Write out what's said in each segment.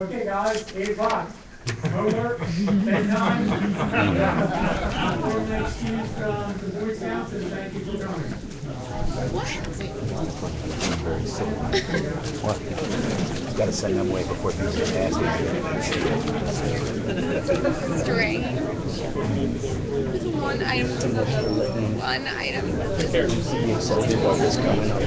Okay, guys, 8 o'clock. Homework, bedtime. We're excused from the Boy Scouts, and thank you for coming. Very sick. What? You gotta send them away before things get nasty. Strange. One item. One item. Be excited about this coming up.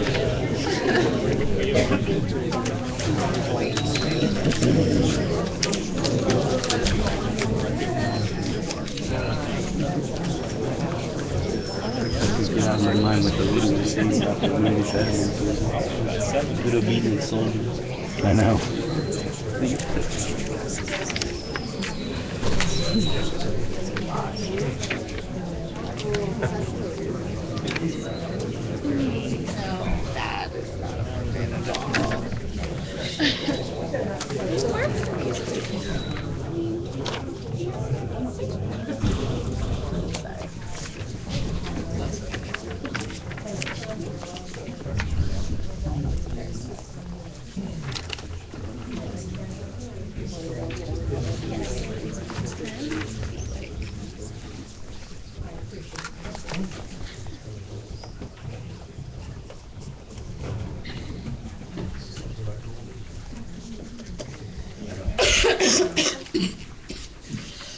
Just get out of my mind with the little things after the movie said. Good obedient soldiers. I know. That is not appropriate at all.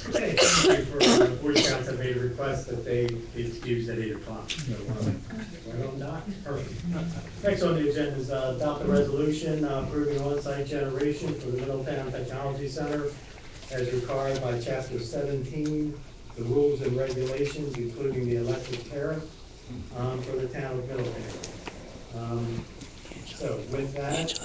Okay, thank you for the Boy Scouts have made a request that they be excused at 8 o'clock. So, right on, Doc? Perfect. Next on the agenda is adopt a resolution approving on-site generation for the Middletown Technology Center as required by Chapter 17, the rules and regulations, including the electric tariff for the town of Middletown. So with that,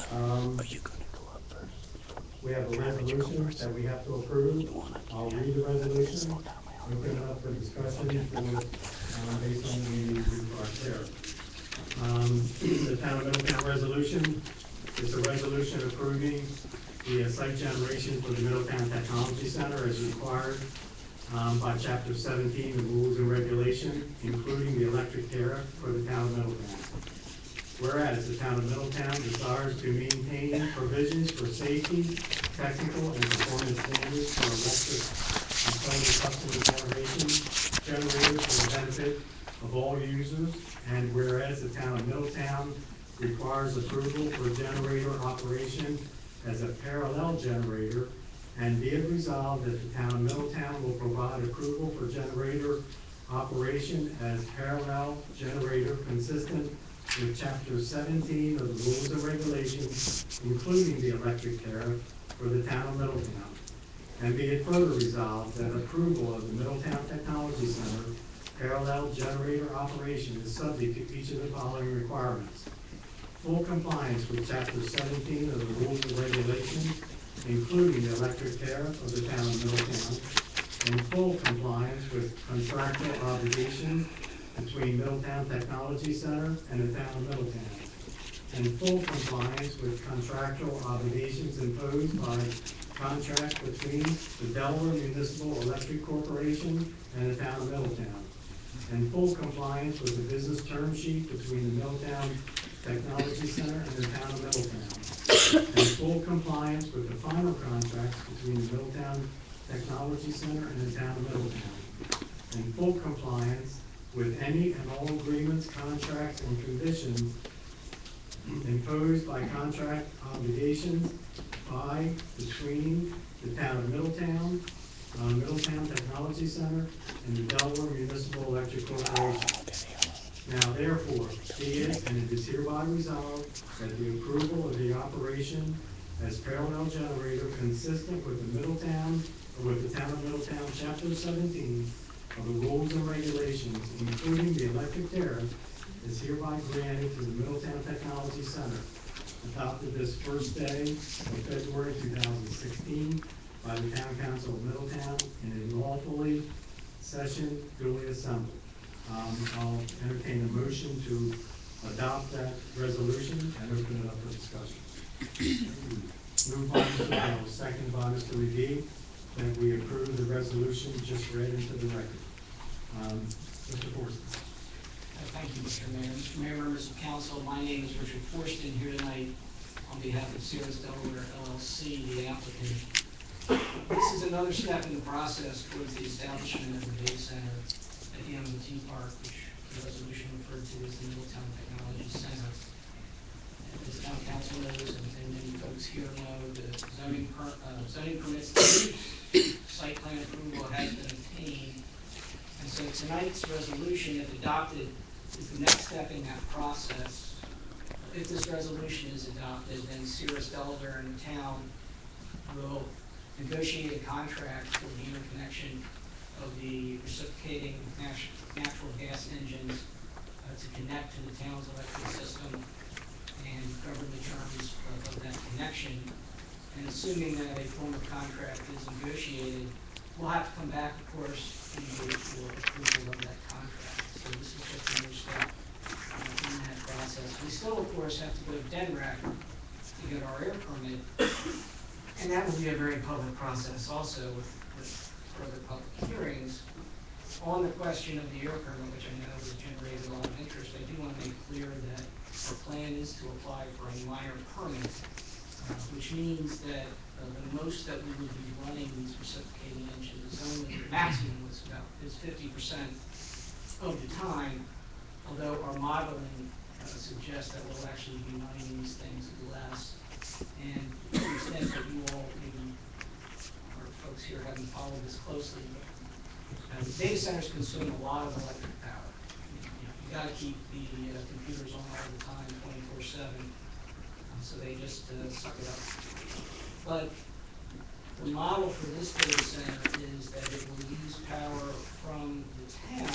we have a resolution that we have to approve. I'll read the resolution, open it up for discussion based on the required tariff. The town of Middletown resolution is a resolution approving the site generation for the Middletown Technology Center as required by Chapter 17, the rules and regulations, including the electric tariff for the town of Middletown. Whereas the town of Middletown desires to maintain provisions for safety, technical, and performance standards for electric utility customer generators for the benefit of all users, and whereas the town of Middletown requires approval for generator operation as a parallel generator, and be it resolved that the town of Middletown will provide approval for generator operation as parallel generator consistent with Chapter 17 of the rules and regulations, including the electric tariff for the town of Middletown. And be it further resolved that approval of the Middletown Technology Center parallel generator operation is subject to each of the following requirements: full compliance with Chapter 17 of the rules and regulations, including the electric tariff of the town of Middletown, and full compliance with contractual obligations between Middletown Technology Center and the town of Middletown, and full compliance with contractual obligations imposed by contract between the Delaware Municipal Electric Corporation and the town of Middletown, and full compliance with the business term sheet between the Middletown Technology Center and the town of Middletown, and full compliance with the final contracts between the Middletown Technology Center and the town of Middletown, and full compliance with any and all agreements, contracts, and conditions imposed by contract obligations by, between the town of Middletown, Middletown Technology Center, and the Delaware Municipal Electric Corporation. Now therefore, be it, and it is hereby resolved, that the approval of the operation as parallel generator consistent with the Middletown, or with the town of Middletown, Chapter 17, of the rules and regulations, including the electric tariff, is hereby granted to the Middletown Technology Center, adopted this first day of February 2016 by the Town Council of Middletown in a lawfully session duly assembled. I'll entertain a motion to adopt that resolution and open it up for discussion. Moved by Mr. Bell, seconded by Mr. McGee, that we approve the resolution just read into the record. Mr. Forsythe. Thank you, Mr. Mayor. Mr. Mayor, members of council, my name is Richard Forston, here tonight on behalf of Sirius Delaware LLC, the applicant. This is another step in the process towards the establishment of the data center at the M&T Park, which the resolution referred to as the Middletown Technology Center. As town council knows, and many folks here know, the zoning permits the use. Site plan approval has been obtained. And so tonight's resolution, if adopted, is the next step in that process. If this resolution is adopted, then Sirius Delaware and the town will negotiate a contract for the interconnection of the reciprocating natural gas engines to connect to the town's electric system and govern the terms of that connection. And assuming that a form of contract is negotiated, we'll have to come back, of course, to you for approval of that contract. So this is just another step in that process. We still, of course, have to go to DENRAC to get our air permit, and that will be a very public process also with further public hearings. On the question of the air permit, which I know has generated a lot of interest, I do want to make clear that our plan is to apply for a minor permit, which means that the most that we would be running these reciprocating engines, only the maximum is 50% of the time, although our modeling suggests that we'll actually be running these things less. And to the extent that you all, maybe our folks here haven't followed this closely, but the data centers consume a lot of electric power. You got to keep the computers on all the time, 24/7, so they just suck it up. But the model for this data center is that it will use power from the town,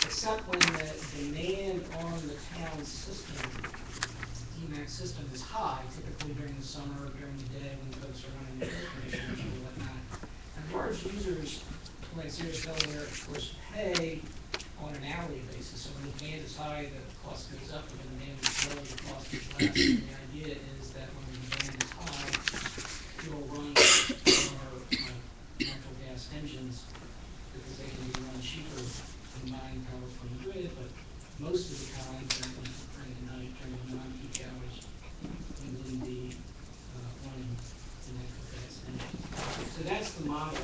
except when the demand on the town's system, DMAX system, is high, typically during the summer, during the day when folks are running the air conditioners or whatnot. And large users, like Sirius Delaware, of course, pay on an hourly basis. So when the demand is high, the cost goes up. When the demand is low, the cost is less. And the idea is that when the demand is high, you'll run our natural gas engines because they can be run cheaper than buying power from the grid. But most of the time, during the night, during the non-peak hours, we wouldn't be running the natural gas engine. So that's the model.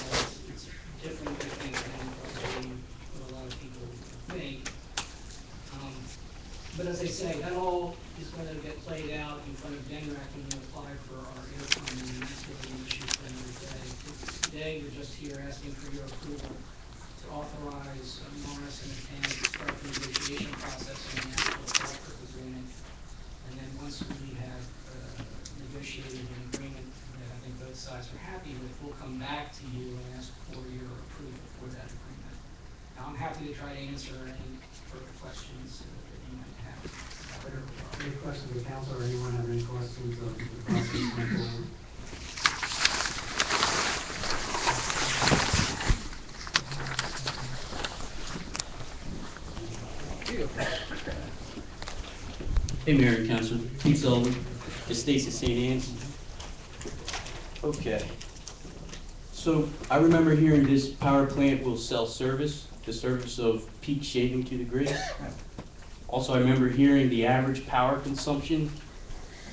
It's different, I think, than probably what a lot of people think. But as I say, that all is going to get played out in front of DENRAC when we apply for our air permit, and that's what we're going to shoot for today. Today, we're just here asking for your approval to authorize Morris and the town to start the negotiation process on the actual electric agreement. And then once we have negotiated an agreement that I think both sides are happy with, we'll come back to you and ask for your approval for that agreement. Now, I'm happy to try to answer any further questions that you might have. Any questions of the council, or anyone have any questions of the process going forward? Hey, Mayor and Council, Pete Sullivan, Estates of St. Anne's. Okay. So I remember hearing this power plant will sell service, the service of peak shaving to the grid. Also, I remember hearing the average power consumption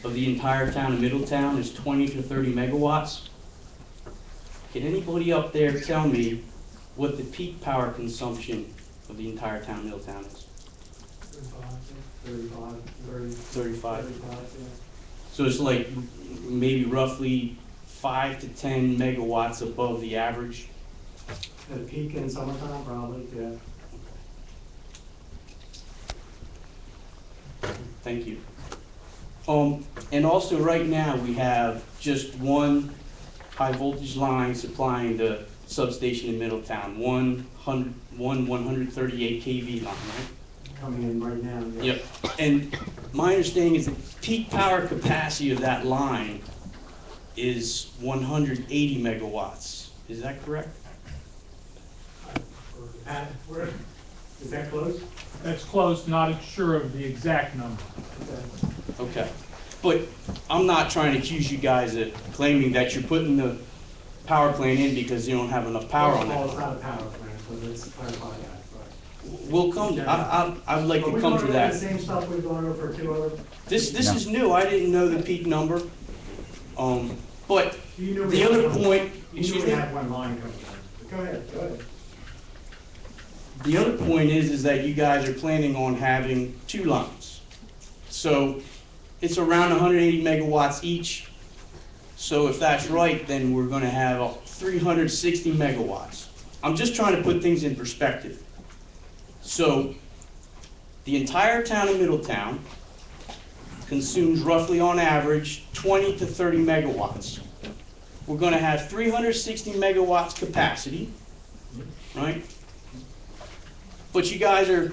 of the entire town of Middletown is 20 to 30 megawatts. Can anybody up there tell me what the peak power consumption of the entire town of Middletown is? 35. Yeah. So it's like maybe roughly 5 to 10 megawatts above the average. At peak in summertime, probably, yeah. Thank you. And also right now we have just one high voltage line supplying the substation in Middletown, one 138 kV line, right? Coming in right now, yeah. Yep. And my understanding is the peak power capacity of that line is 180 megawatts. Is that correct? Is that close? That's close, not sure of the exact number. Okay. But I'm not trying to accuse you guys of claiming that you're putting the power plant in because you don't have enough power on Well, it. it's not a power plant, so let's clarify that. We'll come, I would like Are to we come going to over that. the same stuff we've gone over for 2 other? This is new, I didn't know the peak number. But You knew we the had other one- point, You excuse knew we me? had one line coming in. Go ahead. The other point is that you guys are planning on having 2 lines. So it's around 180 megawatts each. So if that's right, then we're gonna have 360 megawatts. I'm just trying to put things in perspective. So the entire town of Middletown consumes roughly on average 20 to 30 megawatts. We're gonna have 360 megawatts capacity, right? But you guys are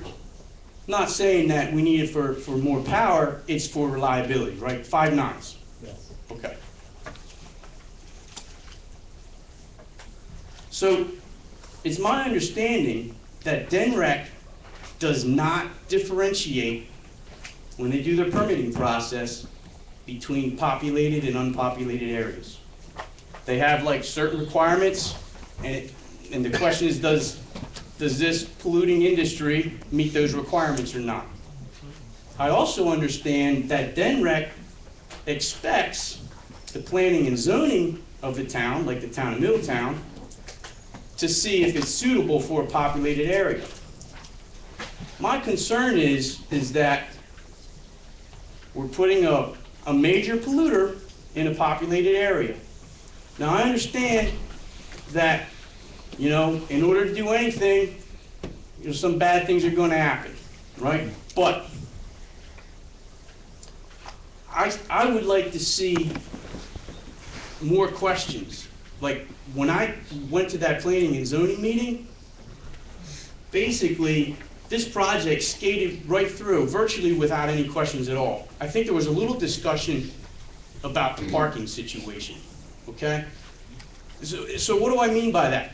not saying that we need it for more power, it's for reliability, right? 5 nines. Yes. Okay. So it's my understanding that DENREC does not differentiate when they do their permitting process between populated and unpopulated areas. They have like certain requirements, and the question is, does this polluting industry meet those requirements or not? I also understand that DENREC expects the planning and zoning of the town, like the town of Middletown, to see if it's suitable for a populated area. My concern is that we're putting a major polluter in a populated area. Now, I understand that, you know, in order to do anything, you know, some bad things are going to happen, right? But I would like to see more questions. Like, when I went to that planning and zoning meeting, basically, this project skated right through, virtually without any questions at all. I think there was a little discussion about the parking situation, okay? So what do I mean by that?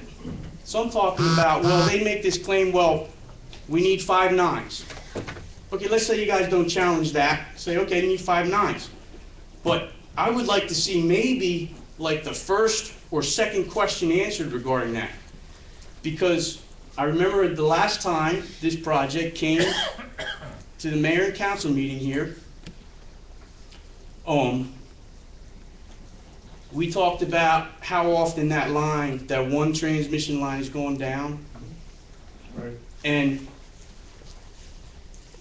So I'm talking about, well, they make this claim, well, we need 5 nines. Okay, let's say you guys don't challenge that. Say, okay, you need 5 nines. But I would like to see maybe like the first or second question answered regarding that. Because I remember the last time this project came to the mayor and council meeting here, we talked about how often that line, that one transmission line is going down. Right. And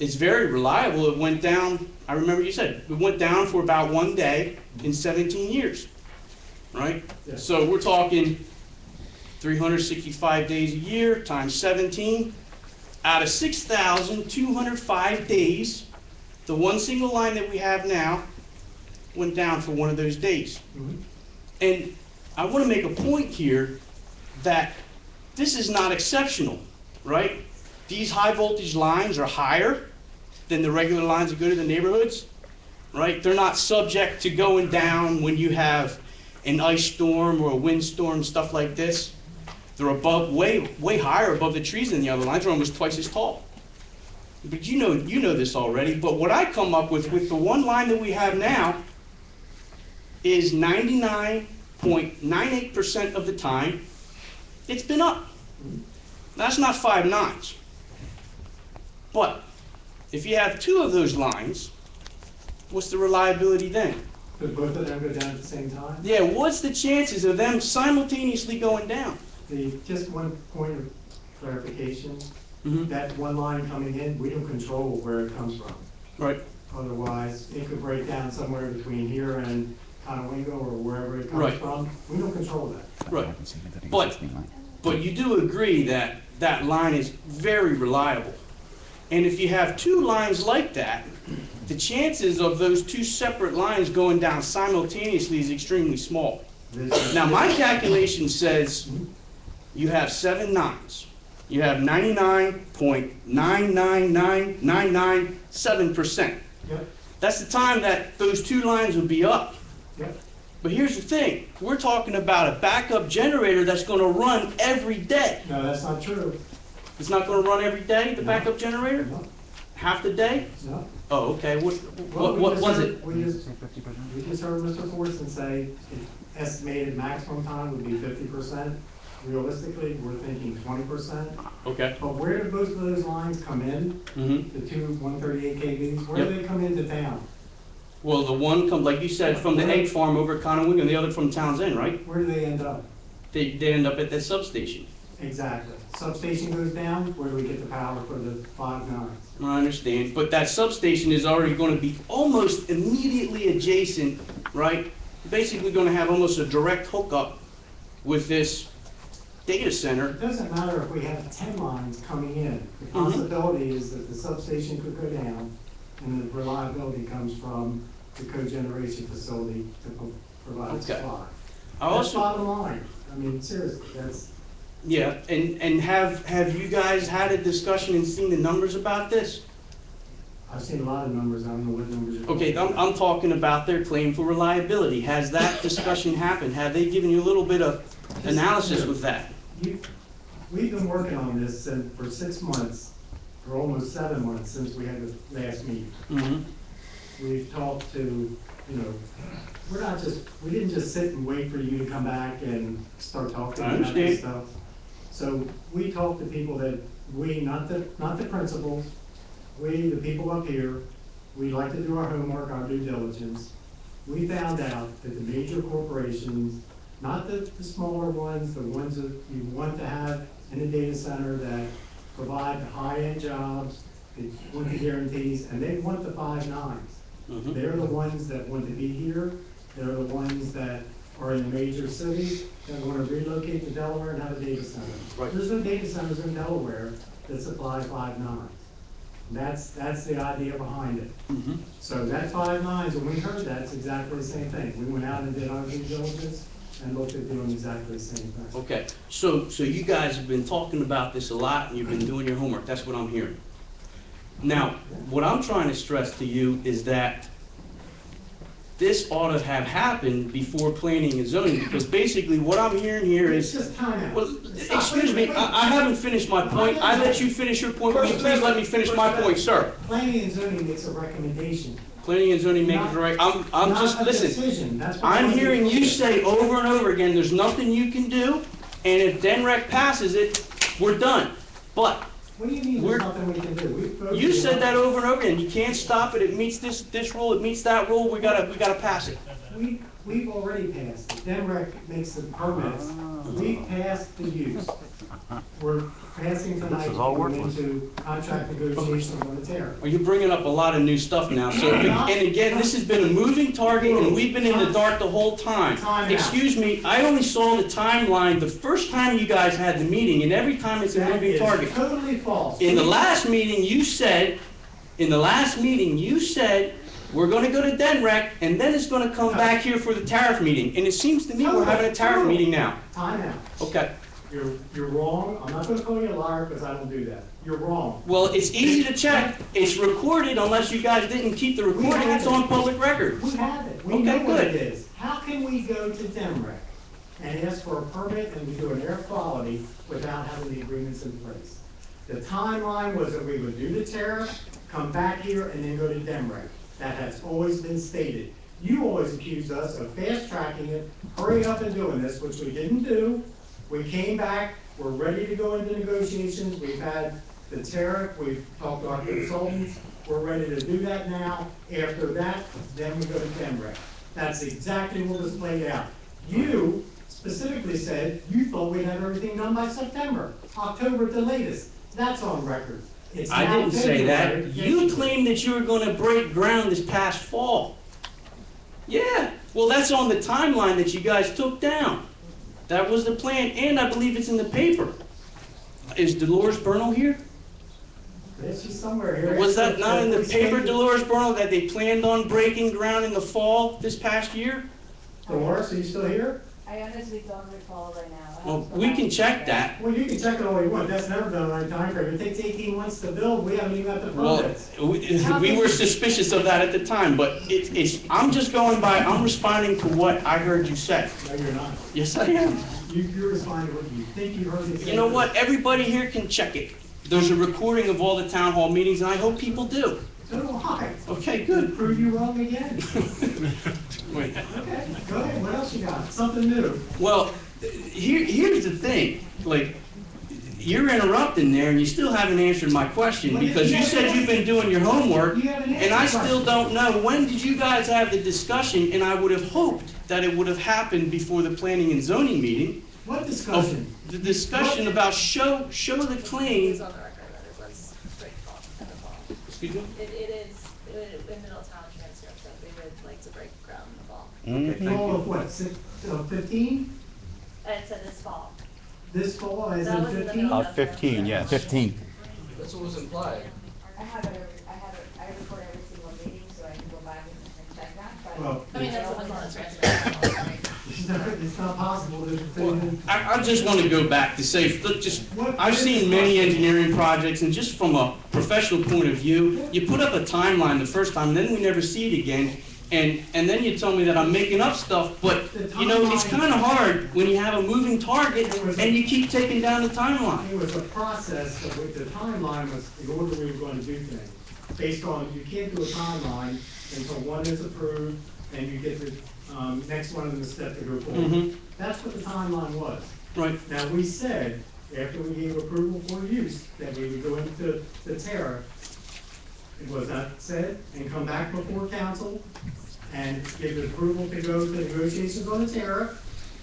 it's very reliable. It went down, I remember you said, it went down for about 1 day in 17 years, right? Yeah. So we're talking 365 days a year times 17. Out of 6,205 days, the one single line that we have now went down for one of those days. Mhm. And I want to make a point here that this is not exceptional, right? These high voltage lines are higher than the regular lines that go to the neighborhoods, right? They're not subject to going down when you have an ice storm or a windstorm, stuff like this. They're above, way higher above the trees than the other lines. They're almost twice as tall. But you know this already. But what I come up with the one line that we have now is 99.98% of the time it's been up. That's not 5 nines. But if you have 2 of those lines, what's the reliability then? Could both of them go down at the same time? Yeah, what's the chances of them simultaneously going down? Just one point of clarification, Mm-hmm. that one line coming in, we don't control where it comes from. Right. Otherwise, it could break down somewhere between here and Conowingo or wherever it comes Right. from. We don't control that. Right. But you do agree that that line is very reliable. And if you have 2 lines like that, the chances of those 2 separate lines going down simultaneously is extremely small. Now, my calculation says you have 7 nines. You have 99.999997%. Yep, That's the time that those 2 lines would be up. yep. But here's the thing, we're talking about a backup generator that's gonna run every day. No, that's not true. It's not gonna run every day, the No. backup generator? No, Half the day? no. Oh, okay, Well, what we was just it? heard- We just heard Mr. Thorson say estimated maximum time would be 50%. realistically, we're thinking 20%. Okay. But where do both of those lines come in? Mm-hmm. The two 138 KVs, where do Yep. they come into town? Well, the one comes, like you said, from the egg farm over at Conowingo, and the other from Towns End, right? Where do they end up? They end up at that substation. Exactly. Substation goes down, where do we get the power for the 5 nines? I understand, but that substation is already gonna be almost immediately adjacent, right? Basically gonna have almost a direct hookup with this data center. It doesn't matter if we have 10 lines coming in. The Mhm. possibility is that the substation could go down, and the reliability comes from the cogeneration facility to provide Okay. supply. I That's also, bottom line. I mean, seriously, that's, yeah, and have you guys had a discussion and seen the numbers about this? I've seen a lot of numbers, I don't know what numbers you're. Okay, I'm talking about their claim for reliability. Has that discussion happened? Have they given you a little bit of analysis with that? We've been working on this for 6 months, for almost 7 months since we had the last meeting. Mm-hmm. We've talked to, we didn't just sit and wait for you to come back and start talking I about this understand. stuff. So we talked to people that not the principals, we, the people up here, we like to do our homework, our due diligence. We found out that the major corporations, not the smaller ones, the ones that you want to have in a data center that provide the high-end jobs, they want the guarantees, and they want the 5 nines. Mm-hmm. They're the ones that want to be here. They're the ones that are in the major cities that want to relocate to Delaware and have a data center. Right. There's no data centers in Delaware that supply 5 nines. That's the idea behind it. Mm-hmm. So that 5 nines, when we heard that, it's exactly the same thing. We went out and did our due diligence and looked at doing exactly the same thing. Okay, so you guys have been talking about this a lot, and you've been doing your homework, that's what I'm hearing. Now, what I'm trying to stress to you is that this ought to have happened before planning and zoning, because basically what I'm hearing here It's is, just time out. well, Stop. excuse me, Wait. I haven't finished my point. I let you finish your point. Will you please let me finish my point, sir? Planning and zoning makes a recommendation. Planning and zoning makes it right. I'm just, Not a listen, decision. That's what I'm I'm hearing you saying. say over and over again, there's nothing you can do, and if DENREC passes it, we're done. But What do you mean We're- there's nothing we can do? We've voted you it said out. that over and over again, you can't stop it, it meets this rule, it meets that rule, we gotta pass it. We've already passed it. DENREC makes the permits. We passed the use. We're passing tonight to go into contract negotiations on the tariff. Well, you're bringing up a lot of new stuff now, so, and again, this has been a moving target, and we've been in the dark the whole time. Time out. Excuse me, I only saw the timeline the first time you guys had the meeting, and every time it's a That moving is target. totally false. In the last meeting, you said, we're gonna go to DENREC, and then it's gonna come back here for the tariff meeting, and it seems to me we're having a tariff meeting now. Time out. Okay, You're wrong. I'm not gonna call you a liar because I don't do that. You're wrong. well, it's easy to check, it's recorded, unless you guys didn't keep the recording, it's on public record. We have it. We Okay, know what it good. is. How can we go to DENREC and ask for a permit and we do an air quality without having the agreements in place? The timeline was that we would do the tariff, come back here, and then go to DENREC. That has always been stated. You always accused us of fast-tracking it, hurrying up and doing this, which we didn't do. We came back, we're ready to go into negotiations, we've had the tariff, we've talked to our consultants, we're ready to do that now. After that, then we go to DENREC. That's exactly what was played out. You specifically said you thought we'd have everything done by September, October at the latest. That's on record. It's I now didn't say February. that. Yes, You did. claimed that you were gonna break ground this past fall. Yeah, well, that's on the timeline that you guys took down. That was the plan, and I believe it's in the paper. Is Dolores Bernal here? Yes, she's somewhere here. Was that not in the Please paper, state- Dolores Bernal, that they planned on breaking ground in the fall this past year? Dolores, are you still here? I honestly don't recall right now. I Well, have to go we back can and check check. that. Well, you can check it all you want. That's never done on a time frame. It takes 18 months to build. We haven't even got the Well, permits. we were suspicious of that at the time, but I'm just going by, I'm responding to what I heard you say. No, you're not. Yes, I am. You're responding to what you think you heard me say. You know what, everybody here can check it. There's a recording of all the town hall meetings, and I hope people do. So do I. Okay, good. Prove you wrong again. Wait. Okay, go ahead. What else you got? Something new. Well, here's the thing, like, you're interrupting there and you still haven't answered my question, because you said you've been doing your homework, and I still don't know, when did you guys have the discussion? And I would have hoped that it would have happened before the planning and zoning meeting. What Of discussion? the discussion about show the It's claim. on the record that it was straight fall, in the fall. Excuse me? It is, in Middletown transcript, that we would like to break ground in the fall. Okay, thank Fall you. of what, 15? And it said this fall. This fall, as That in was in the 15? middle. 15, yes. 15. That's what was implied. I have it, I record every single meeting, so I can go back and check that, but. Well, I mean, that's what was on the transcript. it's not possible to say I just want to go back to say, look, I've seen many engineering projects, and just from a professional point of view, you put up a timeline the first time, then we never see it again, and then you tell me that I'm making up stuff, but, you know, it's kind of hard when you have a moving target, and you keep taking down the timeline. It was a process, of which the timeline was the order we were going to do things. Based on, you can't do a timeline until one is approved, and you get the next one in the step to go forward. Mhm. That's what the timeline was. Right. Now, we said, after we gave approval for use, that we would go into the tariff. Was that said? And come back before council and give the approval to go to negotiations on the tariff.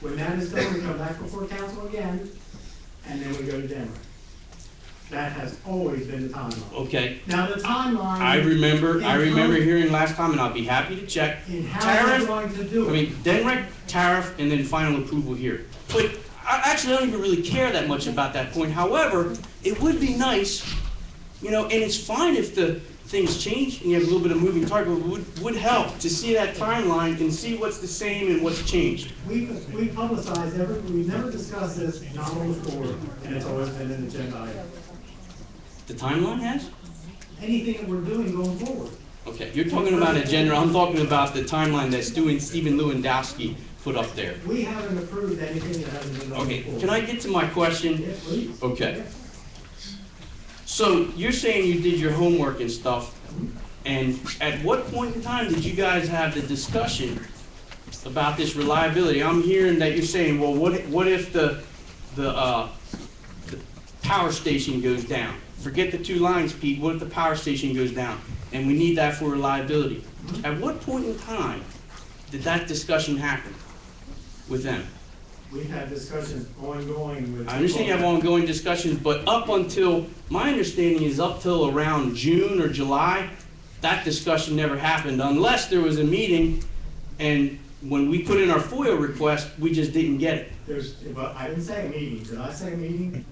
When that is done, we come back before council again, and then we go to Denver. That has always been the timeline. Okay. Now, the timeline. I remember hearing last time, and I'll be happy to check. In how we're Tariff, going to do I it. mean, DENREC, tariff, and then final approval here. But I don't even really care that much about that point. However, it would be nice, you know, and it's fine if the things change and you have a little bit of moving target, but it would help to see that timeline and see what's the same and what's changed. We publicize we've never discussed this, not on the floor, and it's always been an agenda item. The timeline has? Anything that we're doing going forward. Okay, you're talking about agenda, I'm talking about the timeline that Stephen Lewandowski put up there. We haven't approved anything that hasn't been done Okay, before. can I get to my question? Yeah, please. Okay. So you're saying you did your homework and stuff, and at what point in time did you guys have the discussion about this reliability? I'm hearing that you're saying, well, what if the power station goes down? Forget the 2 lines, Pete, what if the power station goes down? And we need that for reliability. At what point in time did that discussion happen with them? We've had discussions ongoing with. I understand you have ongoing discussions, but up until, my understanding is up till around June or July, that discussion never happened, unless there was a meeting, and when we put in our FOIA request, we just didn't get it. But I didn't say a meeting. Did I say a meeting?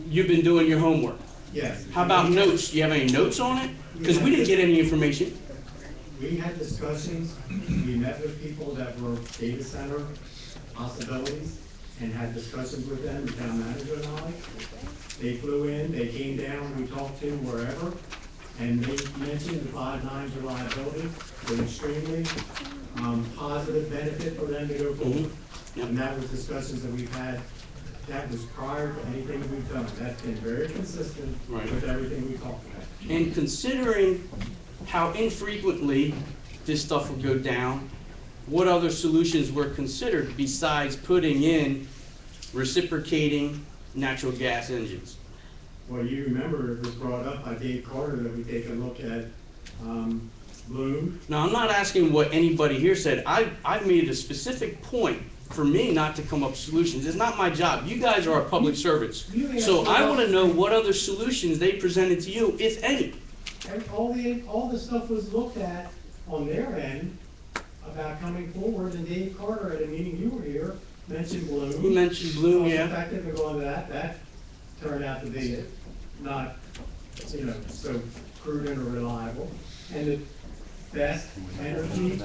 You've been doing your homework. Yes. How about notes? Do you have any notes on it? Because we didn't get any information. We had discussions, we met with people that were data center possibilities and had discussions with them, the town manager and I. They flew in, they came down, we talked to wherever, and they mentioned the 5 9 reliability was extremely positive benefit for them to go forward. Yep. And that was discussions that we've had, that was prior to anything that we've done. That's been very consistent Right. with everything we talked about. And considering how infrequently this stuff would go down, what other solutions were considered besides putting in reciprocating natural gas engines? Well, you remember it was brought up by Dave Carter that we take a look at Bloom. Now, I'm not asking what anybody here said. I've made a specific point for me not to come up with solutions. It's not my job. You guys are our public servants. So I want to know what other solutions they presented to you, if any. And all the stuff was looked at on their end about coming forward, and Dave Carter at a meeting you were here mentioned Bloom. You mentioned Bloom, yeah. Effective to go into that turned out to be not, so prudent or reliable. And the best energy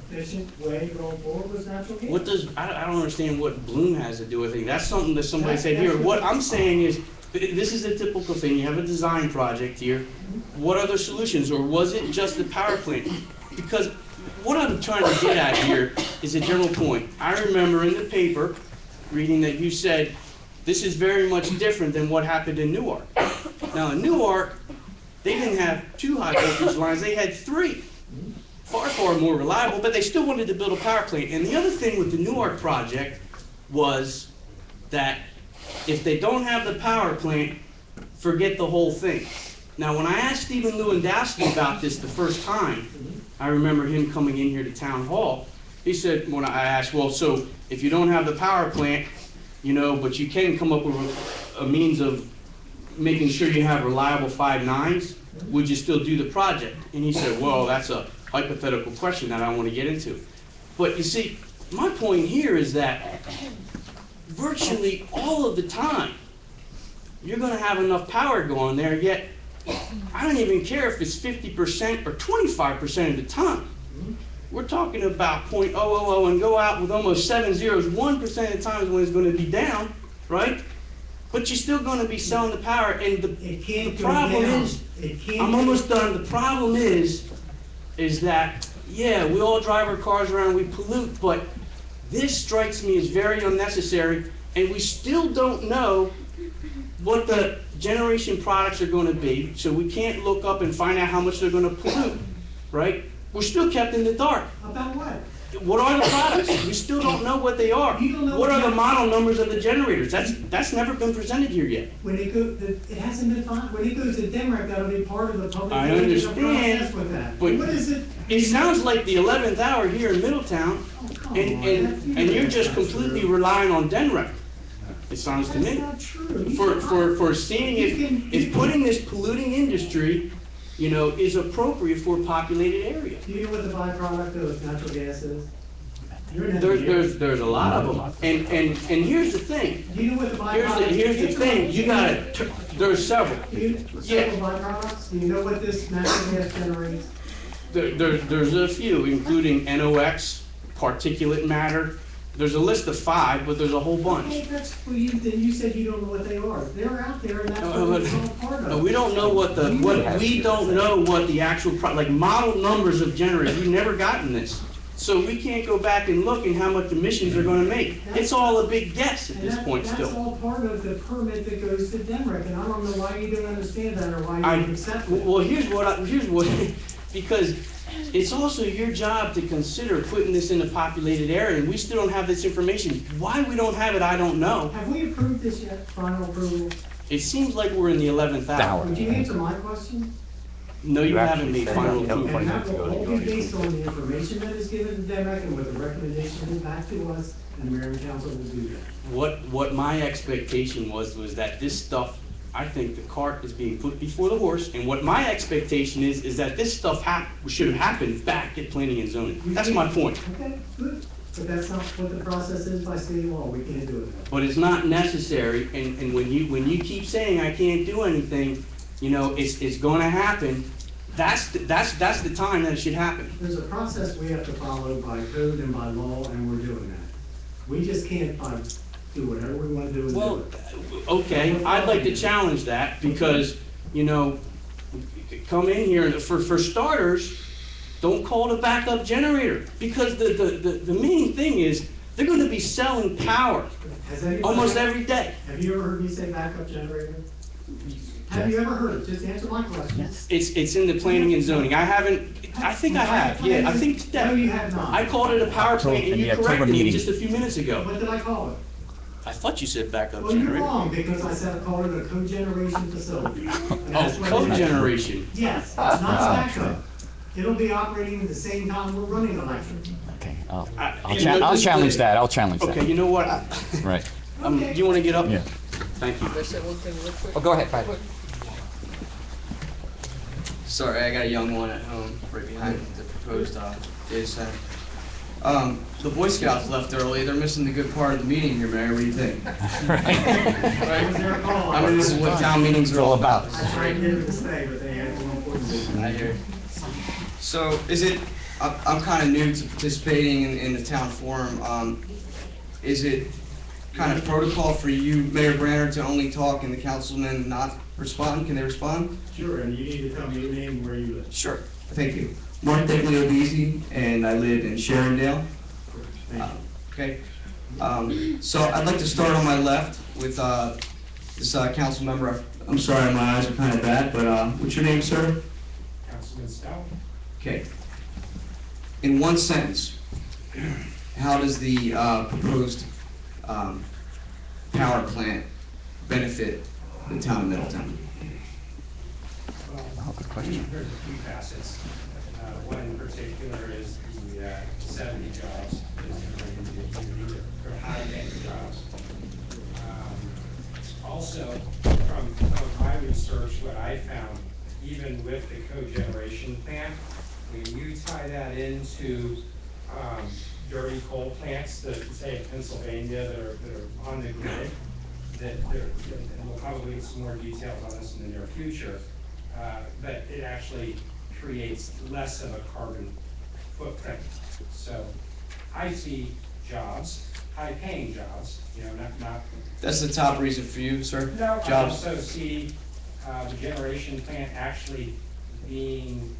efficient way going forward was natural gas. What does, I don't understand what Bloom has to do with it. That's something that somebody said here. What I'm saying is, this is a typical thing. You have a design project here. What other solutions, or was it just the power plant? Because what I'm trying to get at here is a general point. I remember in the paper reading that you said, this is very much different than what happened in Newark. Now in Newark, they didn't have 2 high voltage lines, they had 3. far, far more reliable, but they still wanted to build a power plant. And the other thing with the Newark project was that if they don't have the power plant, forget the whole thing. Now, when I asked Stephen Lewandowski about this the first time, I remember him coming in here to town hall. He said, when I asked, well, so if you don't have the power plant, you know, but you can come up with a means of making sure you have reliable 5.9s, would you still do the project? And he said, well, that's a hypothetical question that I don't want to get into. But you see, my point here is that virtually all of the time, you're going to have enough power going there, yet I don't even care if it's 50% or 25% of the time. We're talking about 0.000 and go out with almost 7 zeros 1% of the times when it's going to be down, right? But you're still going to be selling the power, and the problem is, I'm almost done. The problem is that, yeah, we all drive our cars around, we pollute, but this strikes me as very unnecessary, and we still don't know what the generation products are going to be, so we can't look up and find out how much they're going to pollute, right? We're still kept in the dark. About what? What are the products? We still don't know what they are. You don't know What are what- the model numbers of the generators? That's never been presented here yet. When it goes, it hasn't been fine, when it goes to Denmark, that'll be part of the public. I education understand, process with that. but What is it? It sounds like the 11th hour here in Middletown, Come and on, that's- and you're just completely relying on Denrec. It sounds to That's me. not true. For seeing if putting this polluting industry, you know, is appropriate for a populated area. Do you know what the byproduct of natural gas is? You're an engineer. There's a lot of them, and here's the thing. Do you know what the byproduct? Here's the thing. You gotta. There's several. Several byproducts? Do you know what this natural gas generates? There's a few, including NOx, particulate matter. There's a list of 5, but there's a whole bunch. Okay, well, you said you don't know what they are. They're out there, and that's what it's all part of. No, we don't know what we don't know what the actual like model numbers of generators. We've never gotten this, so we can't go back and look at how much emissions they're going to make. It's all a big guess at And this point that's still. all part of the permit that goes to Denmark, and I don't know why you don't understand that or why you don't accept it. Well, here's what because it's also your job to consider putting this in a populated area, and we still don't have this information. Why we don't have it, I don't know. Have we approved this yet, final approval? It seems like we're in the 11th hour. Would you answer my question? No, you haven't actually made said final that. approval. And that will all be based on the information that is given to Denmark and what the recommendation is back to us, and the mayor and council will do that. What my expectation was that this stuff, I think the cart is being put before the horse, and what my expectation is that this stuff should have happened back at planning and zoning. That's my point. Okay, good. But that's not what the process is by state law. We can't do it. But it's not necessary, and when you keep saying I can't do anything, you know, it's gonna happen. That's the time that it should happen. There's a process we have to follow by code and by law, and we're doing that. We just can't do whatever we want to do and do Well, it. okay, I'd like to challenge that because, you know, come in here, and for starters, don't call it a backup generator. Because the main thing is, they're gonna be selling power Has anybody- almost every day. Have you ever heard me say backup generator? Have you ever heard it? Just answer my question. It's in the planning and zoning. I think I have, yeah, I think No, that, you have not. I called it a power plant and In you the October corrected me meeting. just a few minutes ago. What did I call it? I thought you said backup Well, you're generator. wrong, because I said I called it a cogeneration facility. And that's Oh, what it is. cogeneration. Yes, it's not backup. It'll be operating at the same time we're running electric. Okay, I- I'll you know, I'll this- challenge that, I'll challenge that. Okay, you know what? Right. Okay. Do you wanna get up? Yeah. Thank you. Can I say one thing real quick? Oh, go ahead, Pat. Sorry, I got a young one at home right behind the proposed data center. The Boy Scouts left early. They're missing the good part of the meeting here, Mayor. What do you think? It was their call. I mean, this is what town meetings are all about. I tried to get them to stay, but they had more important business. I hear. So, I'm kind of new to participating in the town forum. Is it kind of protocol for you, Mayor Branner, to only talk and the councilmen not respond? Can they respond? Sure, and you need to tell me your name and where you live. Sure. Thank you. Mark Degley, and I live in Sharondale. Thank you. Okay. So I'd like to start on my left with this council member. I'm sorry, my eyes are kind of bad, but what's your name, sir? Councilman Stout? Okay. in one sentence, how does the proposed power plant benefit the town of Middletown? There's a few facets. One in particular is the 70 jobs that is going to be created. They're high-paying jobs. Also, from some of my research, what I found, even with the cogeneration plant, when you tie that into dirty coal plants that, say, in Pennsylvania that are on the grid, and we'll probably get some more details on this in the near future, but it actually creates less of a carbon footprint. So I see jobs, high-paying jobs, not. That's the top reason for you, sir? No, I Jobs? also see the generation plant actually being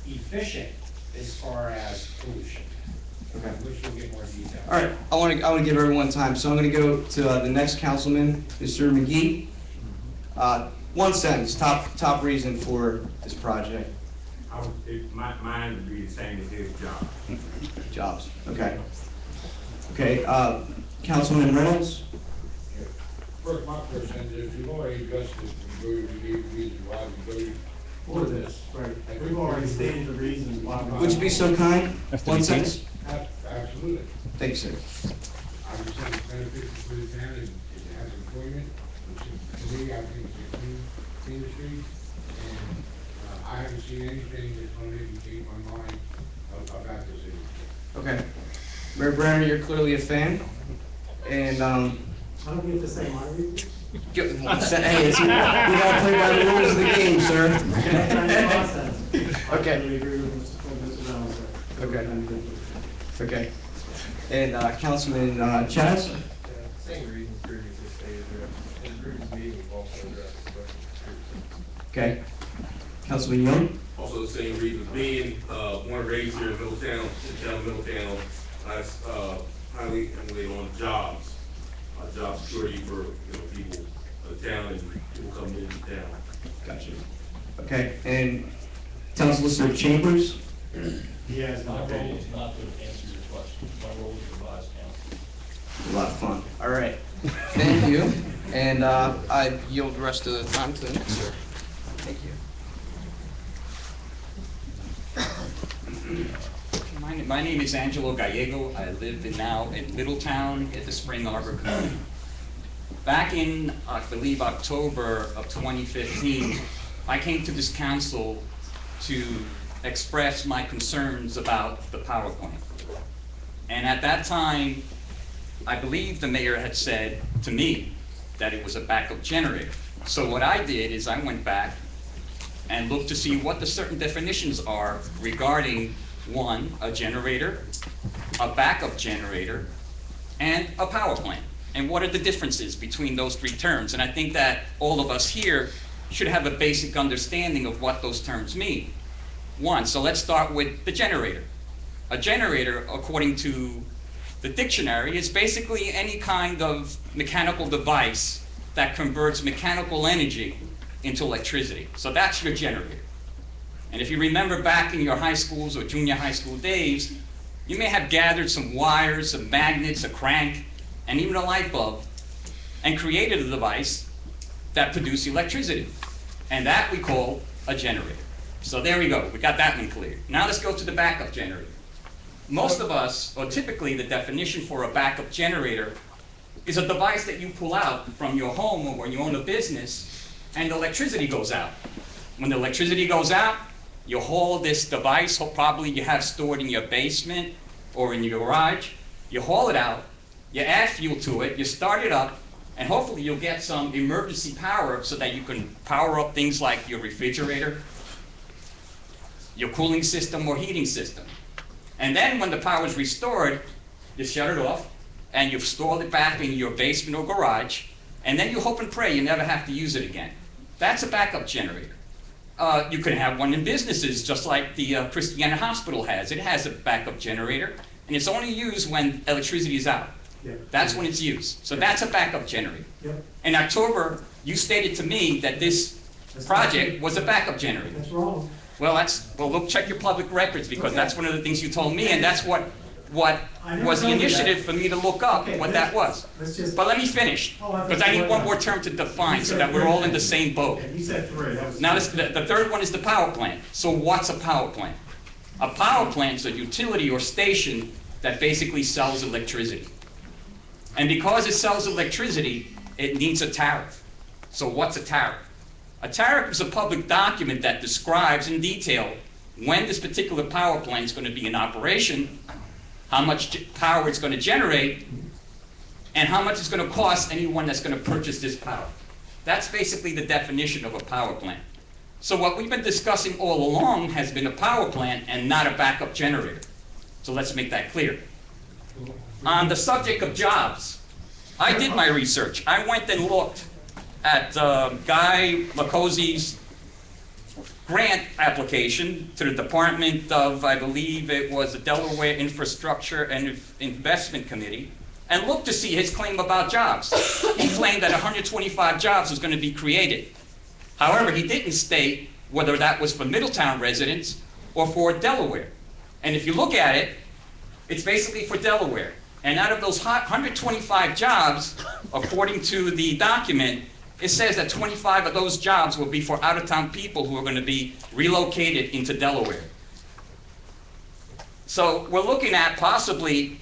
efficient as far as pollution, Okay. which we'll get more detail. All right, I want to give everyone time, so I'm going to go to the next councilman, Mr. McGee. One sentence, top reason for this project. Mine would be the same as his job. Jobs, okay. Okay, Councilman Reynolds? First, my question is, you've already addressed this, you gave reasons why we voted For this, right. We've already stated the reasons why. Would you be so kind? One sentence? Absolutely. Thank you, sir. I would say it's beneficial for the town, and it has employment, which is, to me, I think it's a clean industry, and I haven't seen anything that's going to indicate my mind about this industry. Okay. Mayor Brenner, you're clearly a fan, and, I don't get to say my reasons. hey, we gotta play by the rules of the game, sir. I Okay. totally agree with Mr. Reynolds there. Okay. Okay. And, Councilman, Chaz? Same reasons previously stated, in the previous meeting, we've also addressed the question. Okay. Councilman Young? Also the same reasons being, born and raised here in Middletown, the town of Middletown, highly emulated on jobs, job security for, people of the town and people coming into town. Gotcha. Okay, and Councilor Chambers? He has My not role been. is not to answer your question. My role is to advise counsel. A lot of fun. All right. Thank you. And I yield the rest of the time to the next, sir. Thank you. My name is Angelo Gallego. I live now in Middletown at the Spring Arbor community. Back in, I believe, October of 2015, I came to this council to express my concerns about the power plant. And at that time, I believe the mayor had said to me that it was a backup generator. So what I did is I went back and looked to see what the certain definitions are regarding, one, a generator, a backup generator, and a power plant. And what are the differences between those three terms? And I think that all of us here should have a basic understanding of what those terms mean. One, so let's start with the generator. A generator, according to the dictionary, is basically any kind of mechanical device that converts mechanical energy into electricity. So that's your generator. And if you remember back in your high schools or junior high school days, you may have gathered some wires, some magnets, a crank, and even a light bulb, and created a device that produced electricity. And that we call a generator. So there we go, we got that one clear. Now let's go to the backup generator. Most of us, or typically the definition for a backup generator, is a device that you pull out from your home or when you own a business, and the electricity goes out. When the electricity goes out, you haul this device, probably you have stored in your basement or in your garage, you haul it out, you add fuel to it, you start it up, and hopefully you'll get some emergency power so that you can power up things like your refrigerator, your cooling system or heating system. And then when the power is restored, you shut it off, and you've stored it back in your basement or garage, and then you hope and pray you never have to use it again. That's a backup generator. You can have one in businesses, just like the Christiana Hospital has. It has a backup generator, and it's only used when electricity is out. Yeah. That's when it's used. So that's a backup generator. Yep. In October, you stated to me that this project was a backup generator. That's wrong. Well, look, check your public records, because that's one of the things you told me, and that's what I never was the told you that. initiative for me to look up Okay, what that was. let's just- But let me finish, Oh, I thought because I you need were one done. more term to define, You so said that we're three. all in the same boat. Okay, you said 3, that was. Now, the third one is the power plant. So what's a power plant? A power plant is a utility or station that basically sells electricity. And because it sells electricity, it needs a tariff. So what's a tariff? A tariff is a public document that describes in detail when this particular power plant is going to be in operation, how much power it's going to generate, and how much it's going to cost anyone that's going to purchase this power. That's basically the definition of a power plant. So what we've been discussing all along has been a power plant and not a backup generator. So let's make that clear. On the subject of jobs, I did my research. I went and looked at Guy Lacozzi's grant application to the Department of, I believe it was the Delaware Infrastructure and Investment Committee, and looked to see his claim about jobs. He claimed that 125 jobs was going to be created. However, he didn't state whether that was for Middletown residents or for Delaware. And if you look at it, it's basically for Delaware. And out of those 125 jobs, according to the document, it says that 25 of those jobs will be for out-of-town people who are going to be relocated into Delaware. So we're looking at possibly,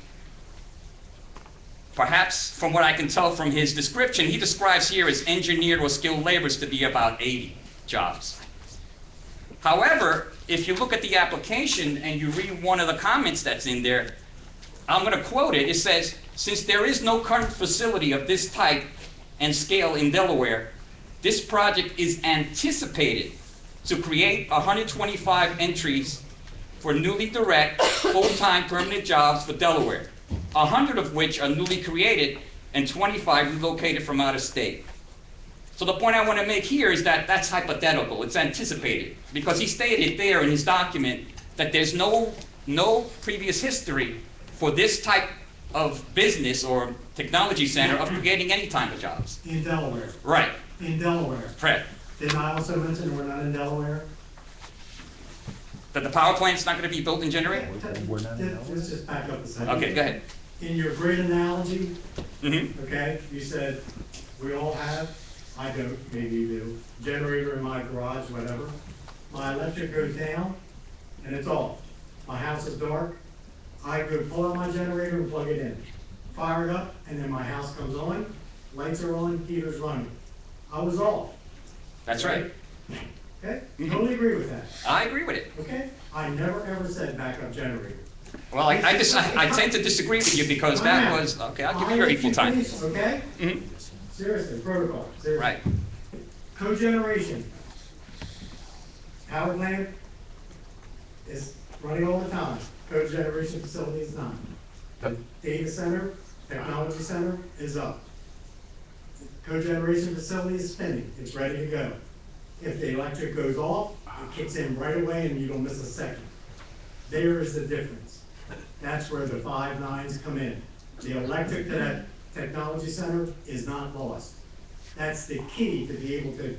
perhaps from what I can tell from his description, he describes here as engineered or skilled laborers to be about 80 jobs. However, if you look at the application and you read one of the comments that's in there, I'm going to quote it. It says, since there is no current facility of this type and scale in Delaware, this project is anticipated to create 125 entries for newly direct, full-time permanent jobs for Delaware, 100 of which are newly created and 25 relocated from out of state. So the point I want to make here is that that's hypothetical, it's anticipated, because he stated there in his document that there's no previous history for this type of business or technology center of creating any type of jobs. In Delaware. Right. In Delaware. Correct. Didn't I also mention we're not in Delaware? That the power plant's not going to be built and generated? Let's just back up a second. Okay, go ahead. In your grid analogy, Mm-hmm. okay, you said we all have, I don't, maybe you do, generator in my garage, whatever. My electric goes down and it's off. My house is dark. I go pull out my generator and plug it in. Fire it up, and then my house comes on, lights are on, heater's running. I was off. That's right. Okay? Totally agree with that. I agree with it. Okay? I never ever said backup generator. Well, I tend to disagree with you because that was, okay, I'll give you your equal time. Okay? Mhm. Seriously, protocol, seriously. Right. Cogeneration. Power plant is running all the time. Cogeneration facility is not. The data center, technology center is up. Cogeneration facility is spinning, it's ready to go. If the electric goes off, it kicks in right away and you don't miss a second. There is the difference. That's where the 5 nines come in. The electric to that technology center is not lost. That's the key to be able to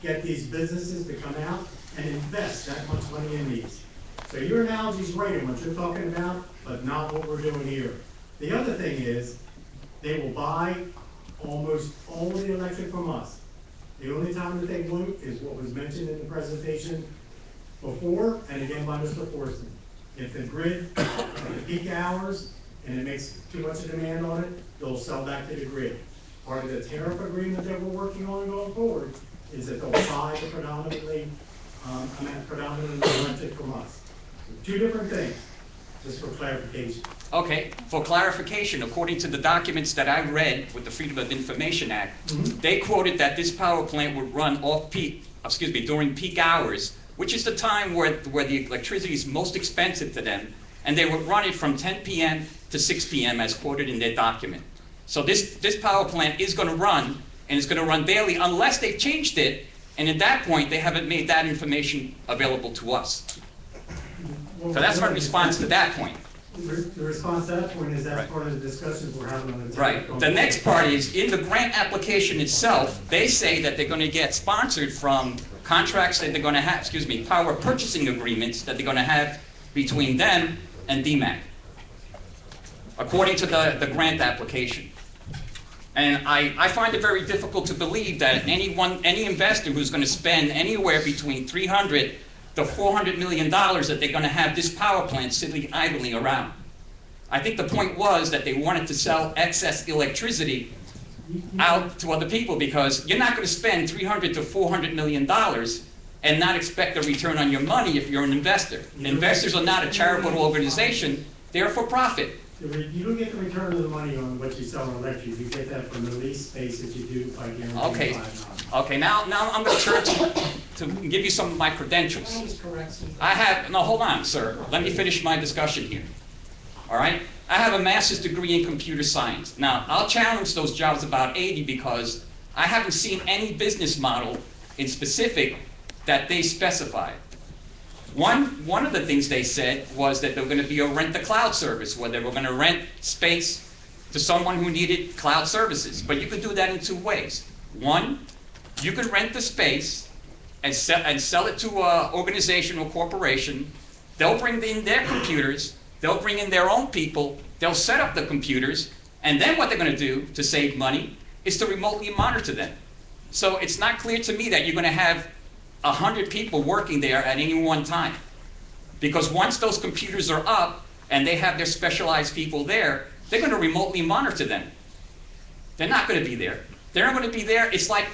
get these businesses to come out and invest that much money in these. So your analogy's right in what you're talking about, but not what we're doing here. The other thing is, they will buy almost all the electric from us. The only time that they won't is what was mentioned in the presentation before, and again by Mr. Forstman. If the grid, at the peak hours, and it makes too much of demand on it, they'll sell back to the grid. Part of the tariff agreement that we're working on going forward is that they'll buy the predominantly electric from us. Two different things, just for clarification. Okay, for clarification, according to the documents that I read with the Freedom of Information Act, they quoted that this power plant would run during peak hours, which is the time where the electricity is most expensive to them, and they would run it from 10 p.m. to 6 p.m. as quoted in their document. So this power plant is going to run, and it's going to run daily unless they've changed it, and at that point, they haven't made that information available to us. So that's my response to that point. The response to that point is that's Right. part of the discussions we're having on the. Right. The next part is, in the grant application itself, they say that they're going to get sponsored from contracts that they're gonna have, power purchasing agreements that they're gonna have between them and DMAC, according to the grant application. And I find it very difficult to believe that any investor who's gonna spend anywhere between $300 to $400 million that they're gonna have this power plant sitting idling around. I think the point was that they wanted to sell excess electricity out to other people, because you're not gonna spend $300 to $400 million and not expect a return on your money if you're an investor. Investors are not a charitable organization, they're for profit. You don't get the return of the money on what you sell on electric, you get that from the lease space that you do by guaranteeing Okay, $5. okay, now I'm gonna turn to give you some of my credentials. No, hold on, sir, let me finish my discussion here. All right? I have a master's degree in computer science. Now, I'll challenge those jobs about 80 because I haven't seen any business model in specific that they specified. One of the things they said was that there were going to be a rent-the-cloud service, where they were going to rent space to someone who needed cloud services. But you could do that in two ways. One, you could rent the space and sell it to an organization or corporation. They'll bring in their computers, they'll bring in their own people, they'll set up the computers, and then what they're going to do to save money is to remotely monitor them. So it's not clear to me that you're going to have 100 people working there at any one time. Because once those computers are up and they have their specialized people there, they're going to remotely monitor them. They're not going to be there. They're not going to be there. It's like,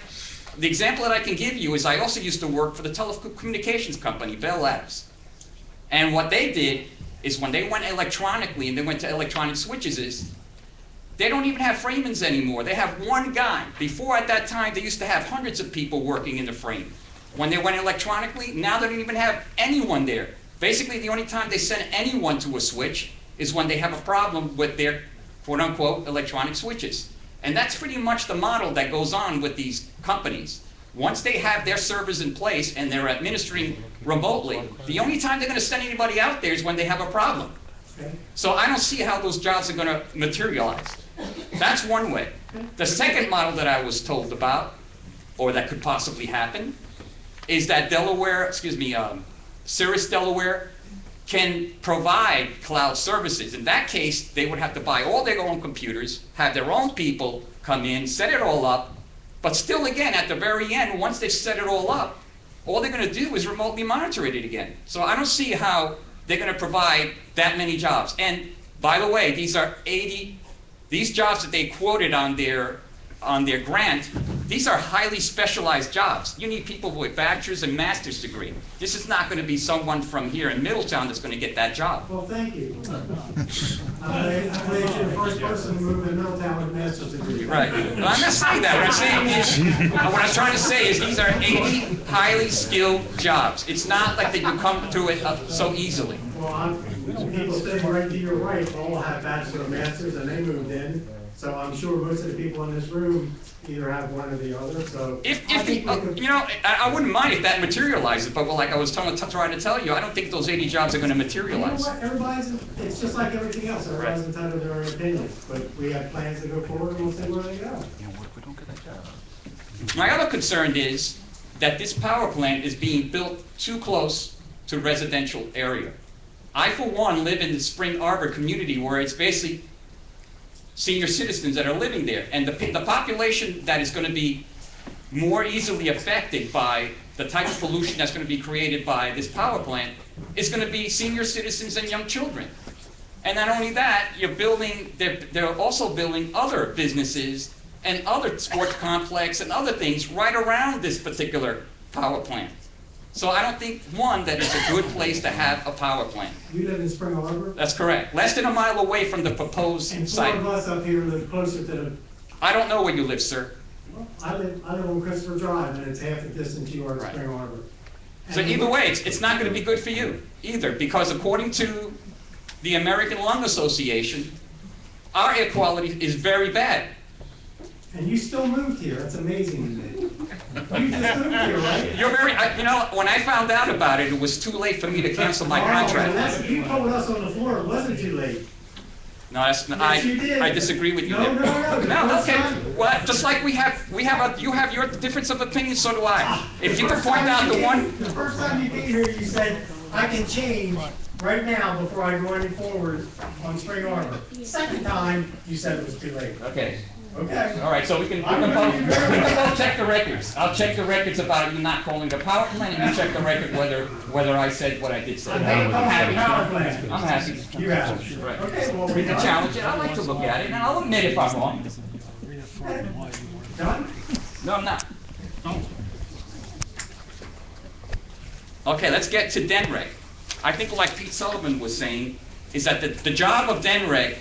the example that I can give you is I also used to work for the telecommunications company, Bell Labs. And what they did is when they went electronically and they went to electronic switches, they don't even have framens anymore. They have one guy. Before, at that time, they used to have hundreds of people working in the frame. When they went electronically, now they don't even have anyone there. Basically, the only time they send anyone to a switch is when they have a problem with their quote-unquote electronic switches. And that's pretty much the model that goes on with these companies. Once they have their servers in place and they're administering remotely, the only time they're going to send anybody out there is when they have a problem. So I don't see how those jobs are going to materialize. That's one way. The second model that I was told about, or that could possibly happen, is that Cirrus Delaware can provide cloud services. In that case, they would have to buy all their own computers, have their own people come in, set it all up, but still, again, at the very end, once they've set it all up, all they're going to do is remotely monitor it again. So I don't see how they're going to provide that many jobs. And by the way, these jobs that they quoted on their grant, these are highly specialized jobs. You need people with bachelor's and master's degree. This is not going to be someone from here in Middletown that's going to get that job. Well, thank you. I'm glad you're the first person to move to Middletown with a master's degree. Right. Well, I'm not saying that. What I'm saying is, what I'm trying to say is these are 80 highly skilled jobs. It's not like that you come to it so easily. Well, people sitting right to your right all have bachelor's or master's and they moved in. So I'm sure most of the people in this room either have one or the other, so. I wouldn't mind if that materializes, but like I was trying to tell you, I don't think those 80 jobs are going to materialize. You know what, it's just like everything else, everybody's entitled to their own opinions, but we have plans to go forward and we'll see where they go. My other concern is that this power plant is being built too close to residential area. I, for one, live in the Spring Arbor community where it's basically senior citizens that are living there. And the population that is going to be more easily affected by the type of pollution that's going to be created by this power plant is going to be senior citizens and young children. And not only that, they're also building other businesses and other sports complex and other things right around this particular power plant. So I don't think, one, that it's a good place to have a power plant. You live in Spring Arbor? That's correct. Less than a mile away from the proposed site. And 4 of us up here live closer to the... I don't know where you live, sir. Well, I live on Christopher Drive, and it's half the distance you are to Spring Arbor. So either way, it's not going to be good for you, either, because according to the American Lung Association, our air quality is very bad. And you still moved here. That's amazing to me. You just moved here, right? When I found out about it, it was too late for me to cancel my contract. You told us on the floor it wasn't too late. No, that's, Yes, you did. I disagree with you No, there. no, no. No, okay, well, just like you have your difference of opinion, so do I. If you can point out the one, The first time you came here, you said, I can change right now before I go any forward on Spring Arbor. Second time, you said it was too late. okay. Okay? All right, so we can both check the records. I'll check the records about you not calling the power plant, and you check the record whether I said what I did say. I'm happy. Power plant. I'm happy. You have it. Right. Okay, well, We can challenge it. I like to look at it, and I'll admit if I'm wrong. Done? No, I'm not. Okay, let's get to DENREG. I think like Pete Sullivan was saying, is that the job of DENREG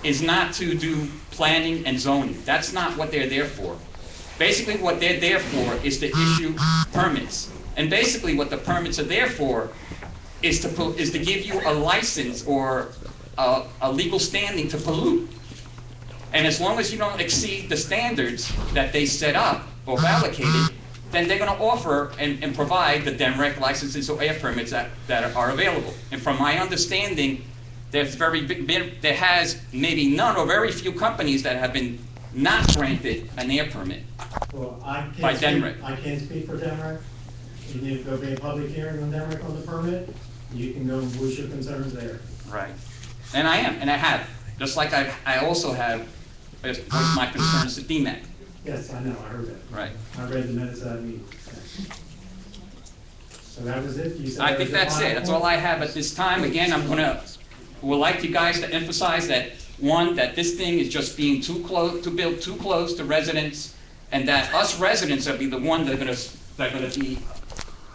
is not to do planning and zoning. That's not what they're there for. Basically, what they're there for is to issue permits. And basically, what the permits are there for is to give you a license or a legal standing to pollute. And as long as you don't exceed the standards that they set up or have allocated, then they're going to offer and provide the DENREG licenses or air permits that are available. And from my understanding, there has maybe none or very few companies that have been not granted an air permit. Well, I By can't DENREG. speak, I can't speak for DENREG. You need to go be a public hearing on DENREG on the permit. You can go and voice your concerns there. Right. And I am, and I have. Just like I also have voiced my concerns to DMAC. Yes, I know, I heard that. Right. I read the minutes of that meeting. So that was it? You said I that think was your that's it. final That's point? all I have at this time. Again, would like you guys to emphasize that, one, that this thing is just being built too close to residents, and that us residents will be the one that are gonna be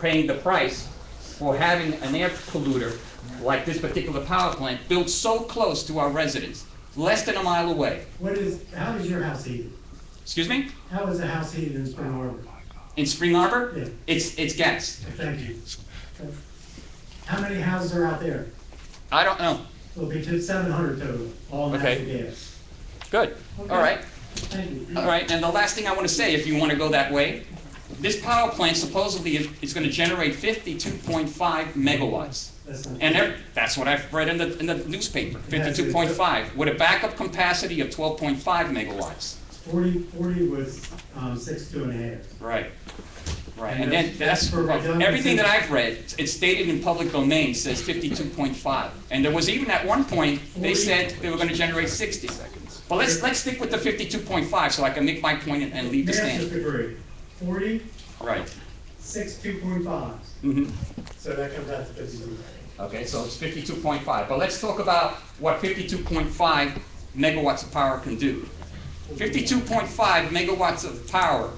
paying the price for having an air polluter like this particular power plant built so close to our residents, less than a mile away. How is your house heated? Excuse me? How is the house heated in Spring Arbor? In Spring Arbor? Yeah. It's gas. Thank you. Okay. How many houses are out there? I don't know. It'll be 700 total, all natural Okay. gas. Good. Okay. All right. Thank you. All right, and the last thing I want to say, if you want to go that way, this power plant supposedly is going to generate 52.5 megawatts. That's not And that's what I've read in the newspaper, 52.5, with a backup capacity of 12.5 megawatts. 40 was 6.5. Right. Right, And and then that's for redundancy. everything that I've read, it's stated in public domain, says 52.5. And there was even at one point, they said they were going to generate 60. Well, let's stick with the 52.5 so I can make my point and leave the Master's stand. degree, 40, Right. 6 2.5. Mhm. So that comes out to 52. Okay, so it's 52.5, but let's talk about what 52.5 megawatts of power can do. 52.5 megawatts of power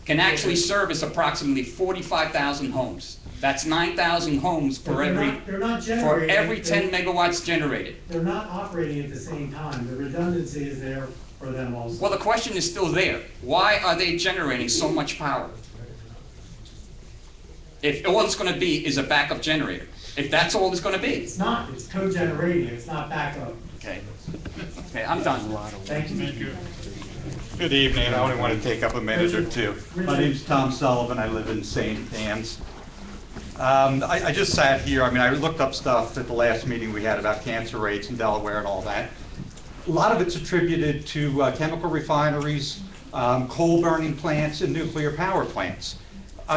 can actually service approximately 45,000 homes. That's 9,000 homes But for they're not generating. every 10 megawatts generated. They're not operating at the same time. The redundancy is there for them also. Well, the question is still there. Why are they generating so much power? If all it's going to be is a backup generator, if that's all it's going to be. It's not, it's co-generating, it's not backup. Okay. Okay, I'm done. Thank you. Good evening. I only want to take up a minute or two. My name's Tom Sullivan. I live in St. Anne's. I just sat here. I mean, I looked up stuff at the last meeting we had about cancer rates in Delaware and all that. A lot of it's attributed to chemical refineries, coal burning plants, and nuclear power plants.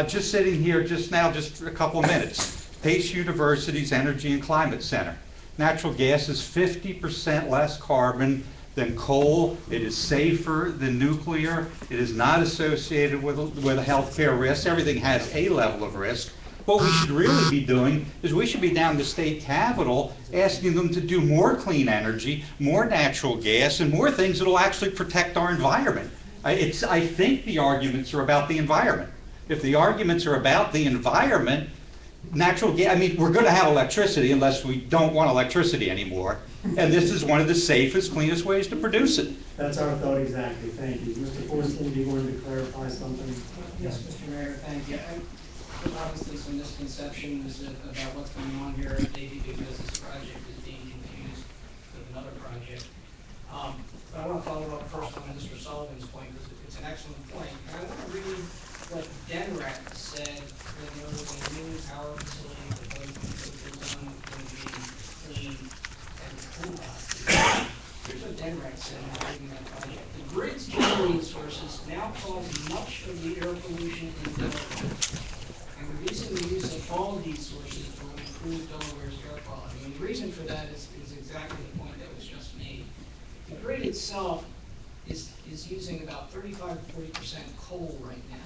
Just sitting here just now, just a couple of minutes. Pace University's Energy and Climate Center. Natural gas is 50% less carbon than coal. It is safer than nuclear. It is not associated with healthcare risks. Everything has a level of risk. What we should really be doing is we should be down to state capitol asking them to do more clean energy, more natural gas, and more things that will actually protect our environment. I think the arguments are about the environment. If the arguments are about the environment, natural gas, I mean, we're going to have electricity unless we don't want electricity anymore. And this is one of the safest, cleanest ways to produce it. That's our thought exactly. Thank you. Mr. Forsley, do you want to clarify something? Yes, Mr. Mayor, thank you. Obviously, some misconceptions about what's going on here, maybe because this project is being confused with another project. But I want to follow up first on Mr. Sullivan's point, because it's an excellent point. And I want to read what DENREC said when there was a new power facility proposed to be clean and cool. and improving that project. The grid's generating sources now cause much of the air pollution in Delaware. And reducing the use of all of these sources will improve Delaware's air quality. And the reason for that is exactly the point that was just made. The grid itself is using about 35 to 40% coal right now.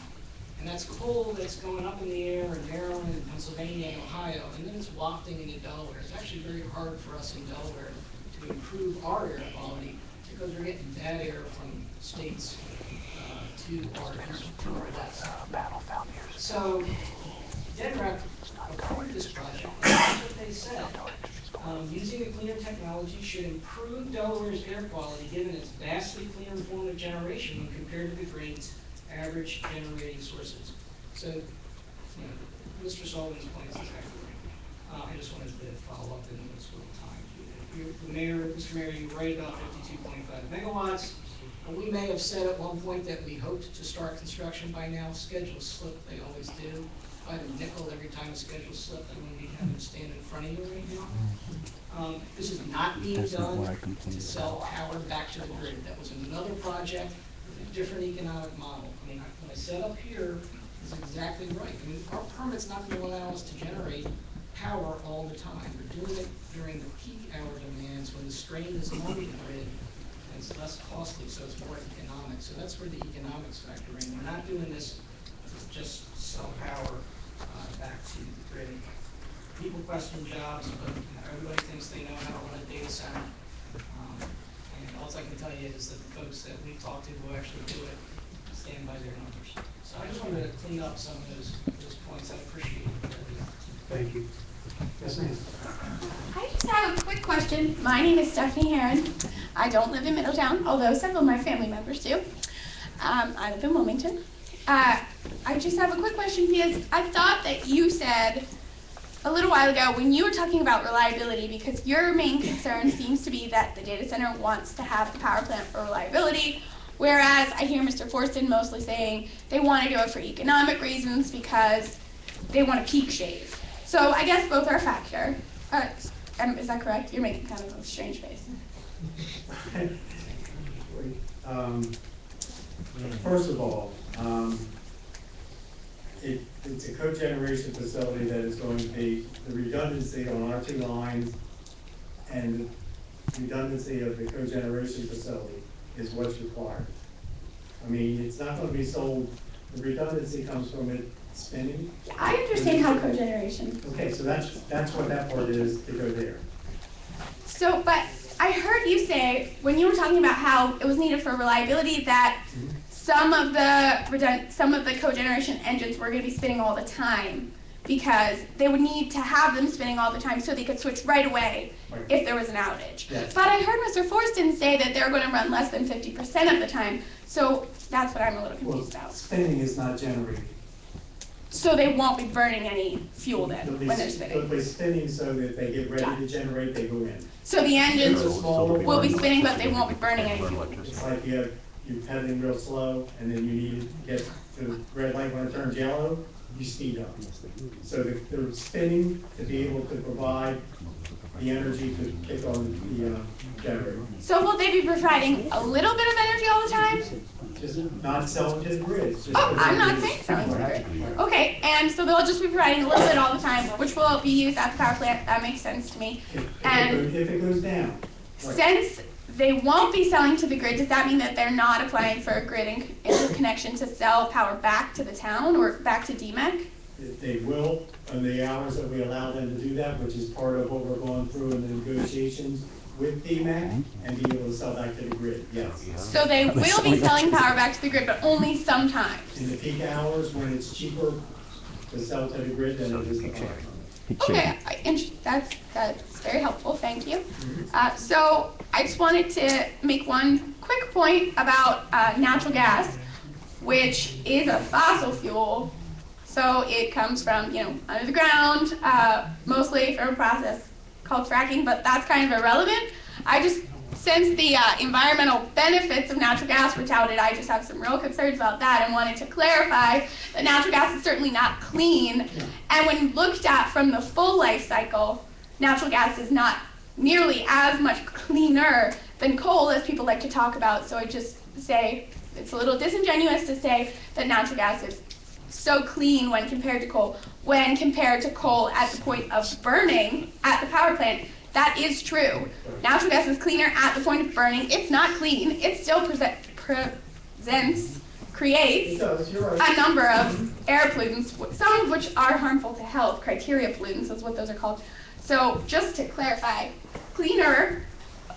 And that's coal that's going up in the air in Maryland and Pennsylvania and Ohio, and then it's wafting into Delaware. It's actually very hard for us in Delaware to improve our air quality because we're getting bad air from states to our west. So DENREC approved this project, and that's what they said. Using a cleaner technology should improve Delaware's air quality given its vastly cleaner form of generation when compared to the grid's average generating sources. So, Mr. Sullivan's point is exactly right. I just wanted to follow up in this little time. Mr. Mayor, you're right about 52.5 megawatts. We may have said at one point that we hoped to start construction by now. Schedules slip, they always do. If I had a nickel every time a schedule slipped, I wouldn't be having to stand in front of you right now. This is not being done to sell power back to the grid. That was another project with a different economic model. I mean, what I said up here is exactly right. I mean, our permit's not going to allow us to generate power all the time. We're doing it during the peak hour demands when the strain is on the grid. It's less costly, so it's more economic. So that's where the economics factor in. We're not doing this to just sell power back to the grid. People question jobs, but everybody thinks they know how to run a data center. And all I can tell you is that the folks that we talk to who actually do it stand by their numbers. So I just wanted to clean up some of those points. I appreciate it. Thank you. Yes, ma'am. I just have a quick question. My name is Stephanie Heron. I don't live in Middletown, although several of my family members do. I live in Wilmington. I just have a quick question because I thought that you said a little while ago when you were talking about reliability, because your main concern seems to be that the data center wants to have the power plant for reliability, whereas I hear Mr. Forston mostly saying they want to do it for economic reasons because they want to peak shave. So I guess both are a factor. Is that correct? You're making kind of a strange face. First of all, it's a cogeneration facility that is going to be the redundancy on our two lines and the redundancy of the cogeneration facility is what's required. I mean, it's not going to be sold, the redundancy comes from it spinning. I understand how cogeneration. Okay, so that's what that part is to go there. So, but I heard you say when you were talking about how it was needed for reliability that some of the cogeneration engines were going to be spinning all the time because they would need to have them spinning all the time so they could switch right away if there was an outage. Yes. But I heard Mr. Forston say that they're going to run less than 50% of the time. So that's what I'm a little confused about. Spinning is not generating. So they won't be burning any fuel then when they're spinning? They'll be spinning so that they get ready to generate, they go in. So the engines will be spinning, but they won't be burning any fuel? It's like you're pedaling real slow, and then you need to get to the red light when it turns yellow, you speed up. So they're spinning to be able to provide the energy to kick on the generator. So will they be providing a little bit of energy all the time? Just not selling to the grid. Oh, I'm not saying selling to the grid. Okay, and so they'll just be providing a little bit all the time, which will be used at the power plant. That makes sense to me. If it goes down. Since they won't be selling to the grid, does that mean that they're not applying for a grid interconnection to sell power back to the town or back to DMEC? They will, on the hours that we allow them to do that, which is part of what we're going through in the negotiations with DMEC, and be able to sell back to the grid, yes. So they will be selling power back to the grid, but only sometimes? In the peak hours, when it's cheaper to sell to the grid than it is to power. Okay, that's very helpful, thank you. So I just wanted to make one quick point about natural gas, which is a fossil fuel. So it comes from, under the ground, mostly from a process called fracking, but that's kind of irrelevant. Since the environmental benefits of natural gas were touted, I just have some real concerns about that and wanted to clarify that natural gas is certainly not clean. And when looked at from the full life cycle, natural gas is not nearly as much cleaner than coal, as people like to talk about. So I just say it's a little disingenuous to say that natural gas is so clean when compared to coal. When compared to coal at the point of burning at the power plant, that is true. Natural gas is cleaner at the point of burning. It's not clean. It still creates a number of air pollutants, some of which are harmful to health. Criteria pollutants is what those are called. So just to clarify, cleaner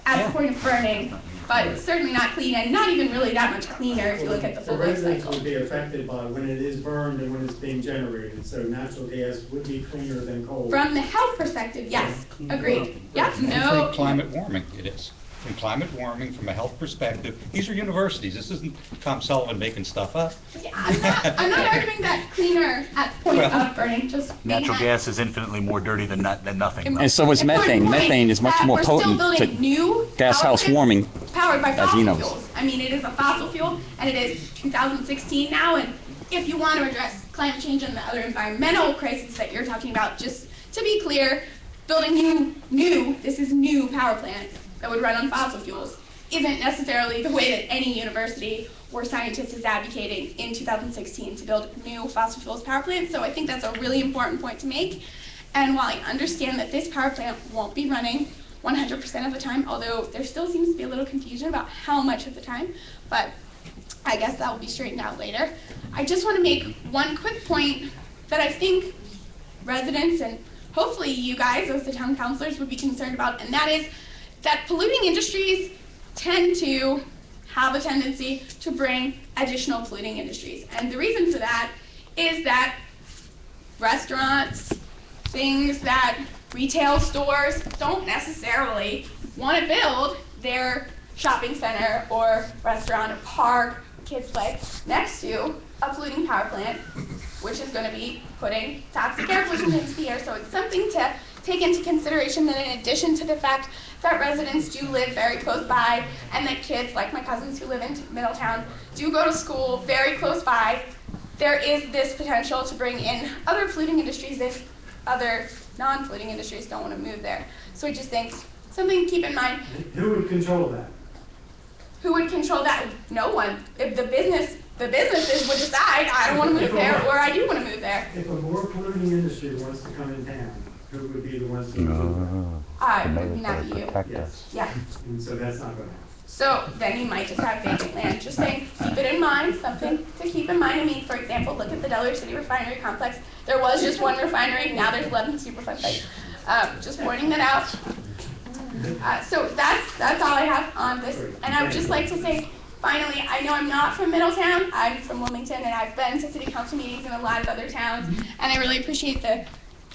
at the point of burning, but certainly not clean, and not even really that much cleaner if you look at the full life residents cycle. would be affected by when it is burned and when it's being generated, so natural gas would be cleaner than coal. From the health perspective, yes, agreed. Yep, no. From climate warming, it is. In climate warming, from a health perspective, these are universities. This isn't Tom Sullivan making stuff up. Yeah, I'm not arguing that cleaner at the point of burning, just Natural gas is infinitely more dirty than nothing. And so is methane. Methane is much more potent to gas house warming, powered by as fossil you know. fuels. I mean, it is a fossil fuel, and it is 2016 now, and if you want to address climate change and the other environmental crises that you're talking about, just to be clear, building this is new power plant that would run on fossil fuels isn't necessarily the way that any university or scientist is advocating in 2016 to build new fossil fuels power plants. So I think that's a really important point to make. And while I understand that this power plant won't be running 100% of the time, although there still seems to be a little confusion about how much of the time, but I guess that will be straightened out later. I just want to make one quick point that I think residents and hopefully you guys as the town councilors would be concerned about, and that is that polluting industries tend to have a tendency to bring additional polluting industries. And the reason for that is that restaurants, things that retail stores don't necessarily want to build their shopping center or restaurant or park, kids play, next to a polluting power plant, which is going to be putting toxic air pollution into the air. So it's something to take into consideration that in addition to the fact that residents do live very close by and that kids, like my cousins who live in Middletown, do go to school very close by, there is this potential to bring in other polluting industries if other non-polluting industries don't want to move there. So I just think something to keep in mind. Who would control that? Who would control that? No one. If the businesses would decide, I don't want to move there, or I do want to move there. If a more polluting industry wants to come in town, who would be the ones to move? Maybe not you. Yes. Yeah. And so that's not going to happen. So then you might just have vacant land. Just saying, keep it in mind, something to keep in mind. I mean, for example, look at the Delaware City refinery complex. There was just one refinery, now there's 11 Superfund sites. Just pointing that out. So that's all I have on this. And I would just like to say, finally, I know I'm not from Middletown, I'm from Wilmington, and I've been to city council meetings in a lot of other towns, and I really appreciate the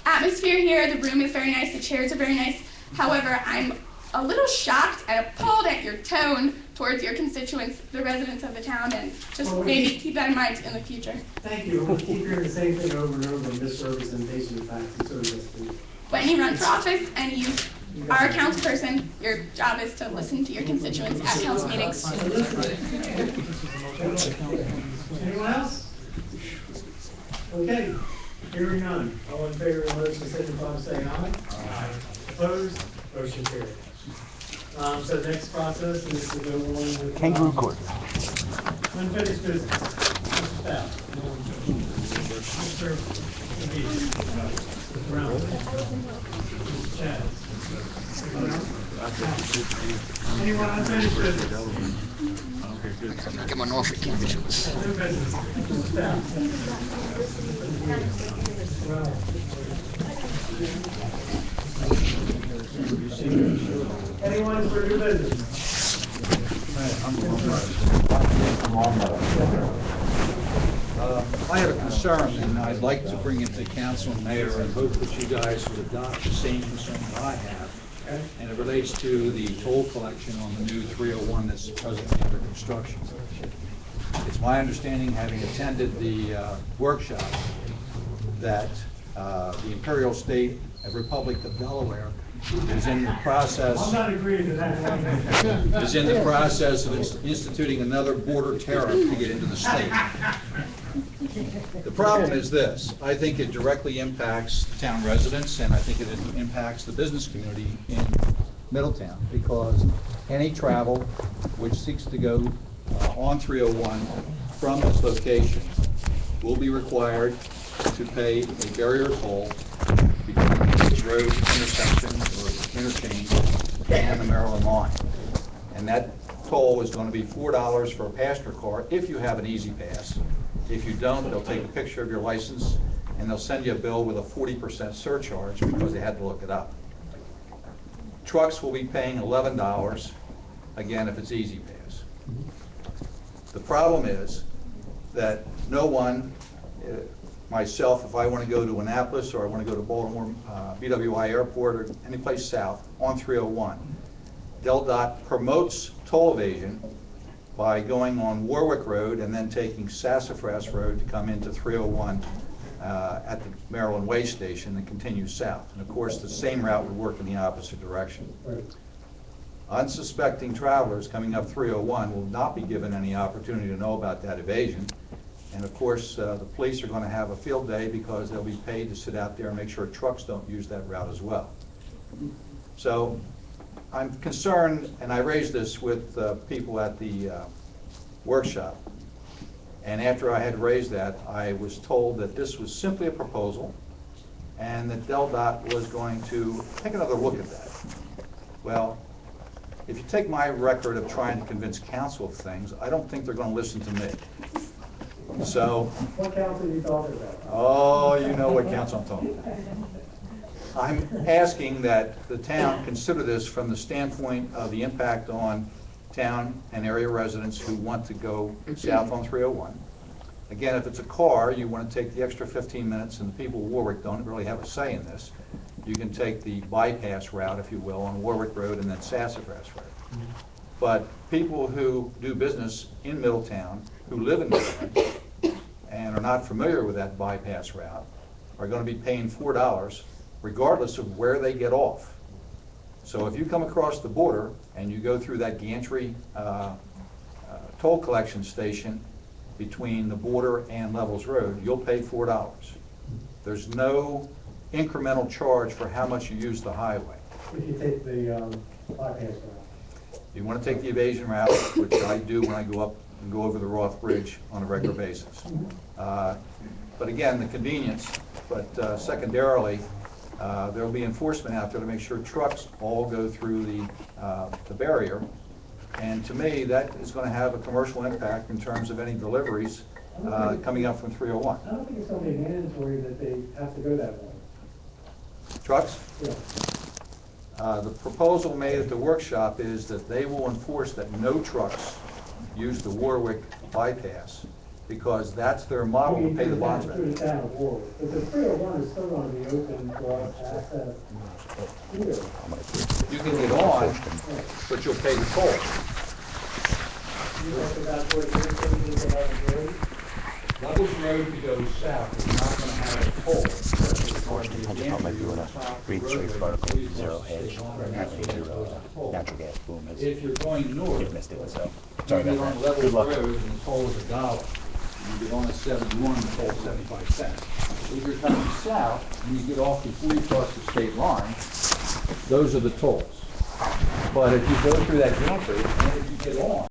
atmosphere here. The room is very nice, the chairs are very nice. However, I'm a little shocked and appalled at your tone towards your constituents, the residents of the town, and just maybe keep that in mind in the future. Thank you. We'll keep hearing the same thing over and over, misrepresentation of facts and service. When you run for office and you are a council person, your job is to listen to your constituents at council meetings. Anyone else? Okay, hearing none. All in favor of the motion, signify by saying aye. Aye. Opposed? Motion carried. So the next process is to go on with Kangaroo court. unfinished business. Mr. Stout. Mr. McGee. Mr. Brown. Mr. Chad. Anyone unfinished business? Get my Norfolk canvases. New business. Mr. Stout. Anyone for new business? I have a concern, and I'd like to bring it to council and mayor and hope that you guys would adopt the same concern that I have. And it relates to the toll collection on the new 301 that's presently under construction. It's my understanding, having attended the workshop, that the Imperial State Republic of Delaware is in the process. I'm not agreeing to that. Is in the process of instituting another border tariff to get into the state. The problem is this: I think it directly impacts town residents, and I think it impacts the business community in Middletown, because any travel which seeks to go on 301 from this location will be required to pay a barrier toll between this road intersection or interchange and the Maryland line. And that toll is going to be $4 for a passenger car if you have an easy pass. If you don't, they'll take a picture of your license and they'll send you a bill with a 40% surcharge because they had to look it up. Trucks will be paying $11, again, if it's easy pass. The problem is that no one, myself, if I want to go to Annapolis or I want to go to Baltimore, BWI Airport or any place south on 301, DelDOT promotes toll evasion by going on Warwick Road and then taking Sassafras Road to come into 301 at the Maryland Way Station and continue south. And of course, the same route would work in the opposite direction. Right. Unsuspecting travelers coming up 301 will not be given any opportunity to know about that evasion. And of course, the police are going to have a field day because they'll be paid to sit out there and make sure trucks don't use that route as well. So I'm concerned, and I raised this with people at the workshop. And after I had raised that, I was told that this was simply a proposal and that DelDOT was going to take another look at that. Well, if you take my record of trying to convince council of things, I don't think they're going to listen to me. So, What council are you talking about? oh, you know what council I'm talking about. I'm asking that the town consider this from the standpoint of the impact on town and area residents who want to go south on 301. Again, if it's a car, you want to take the extra 15 minutes, and the people of Warwick don't really have a say in this. You can take the bypass route, if you will, on Warwick Road and then Sassafras Road. But people who do business in Middletown, who live in Middletown, and are not familiar with that bypass route, are going to be paying $4 regardless of where they get off. So if you come across the border and you go through that gantry toll collection station between the border and Levels Road, you'll pay $4. There's no incremental charge for how much you use the highway. If you take the bypass route. You want to take the evasion route, which I do when I go up and go over the Roth Bridge on a regular basis. But again, the convenience, but secondarily, there will be enforcement out there to make sure trucks all go through the barrier. And to me, that is going to have a commercial impact in terms of any deliveries coming up from 301. I don't think it's going to be mandatory that they have to go that way. Trucks? Yeah. The proposal made at the workshop is that they will enforce that no trucks use the Warwick bypass because that's their model to pay the bonds back. Through the town of Warwick. But the 301 is still going to be open for us to access here. You can get on, but you'll pay the toll. You talked about where the interchange is about the road? Levels Road to go south is not going to have a toll. If you're going north, you missed it, so sorry about that. Levels Road and the toll is $1. You get on at 71, the toll is 75 cents. If you're coming south and you get off before you cross the state line, those are the tolls. But if you go through that gantry and if you get on,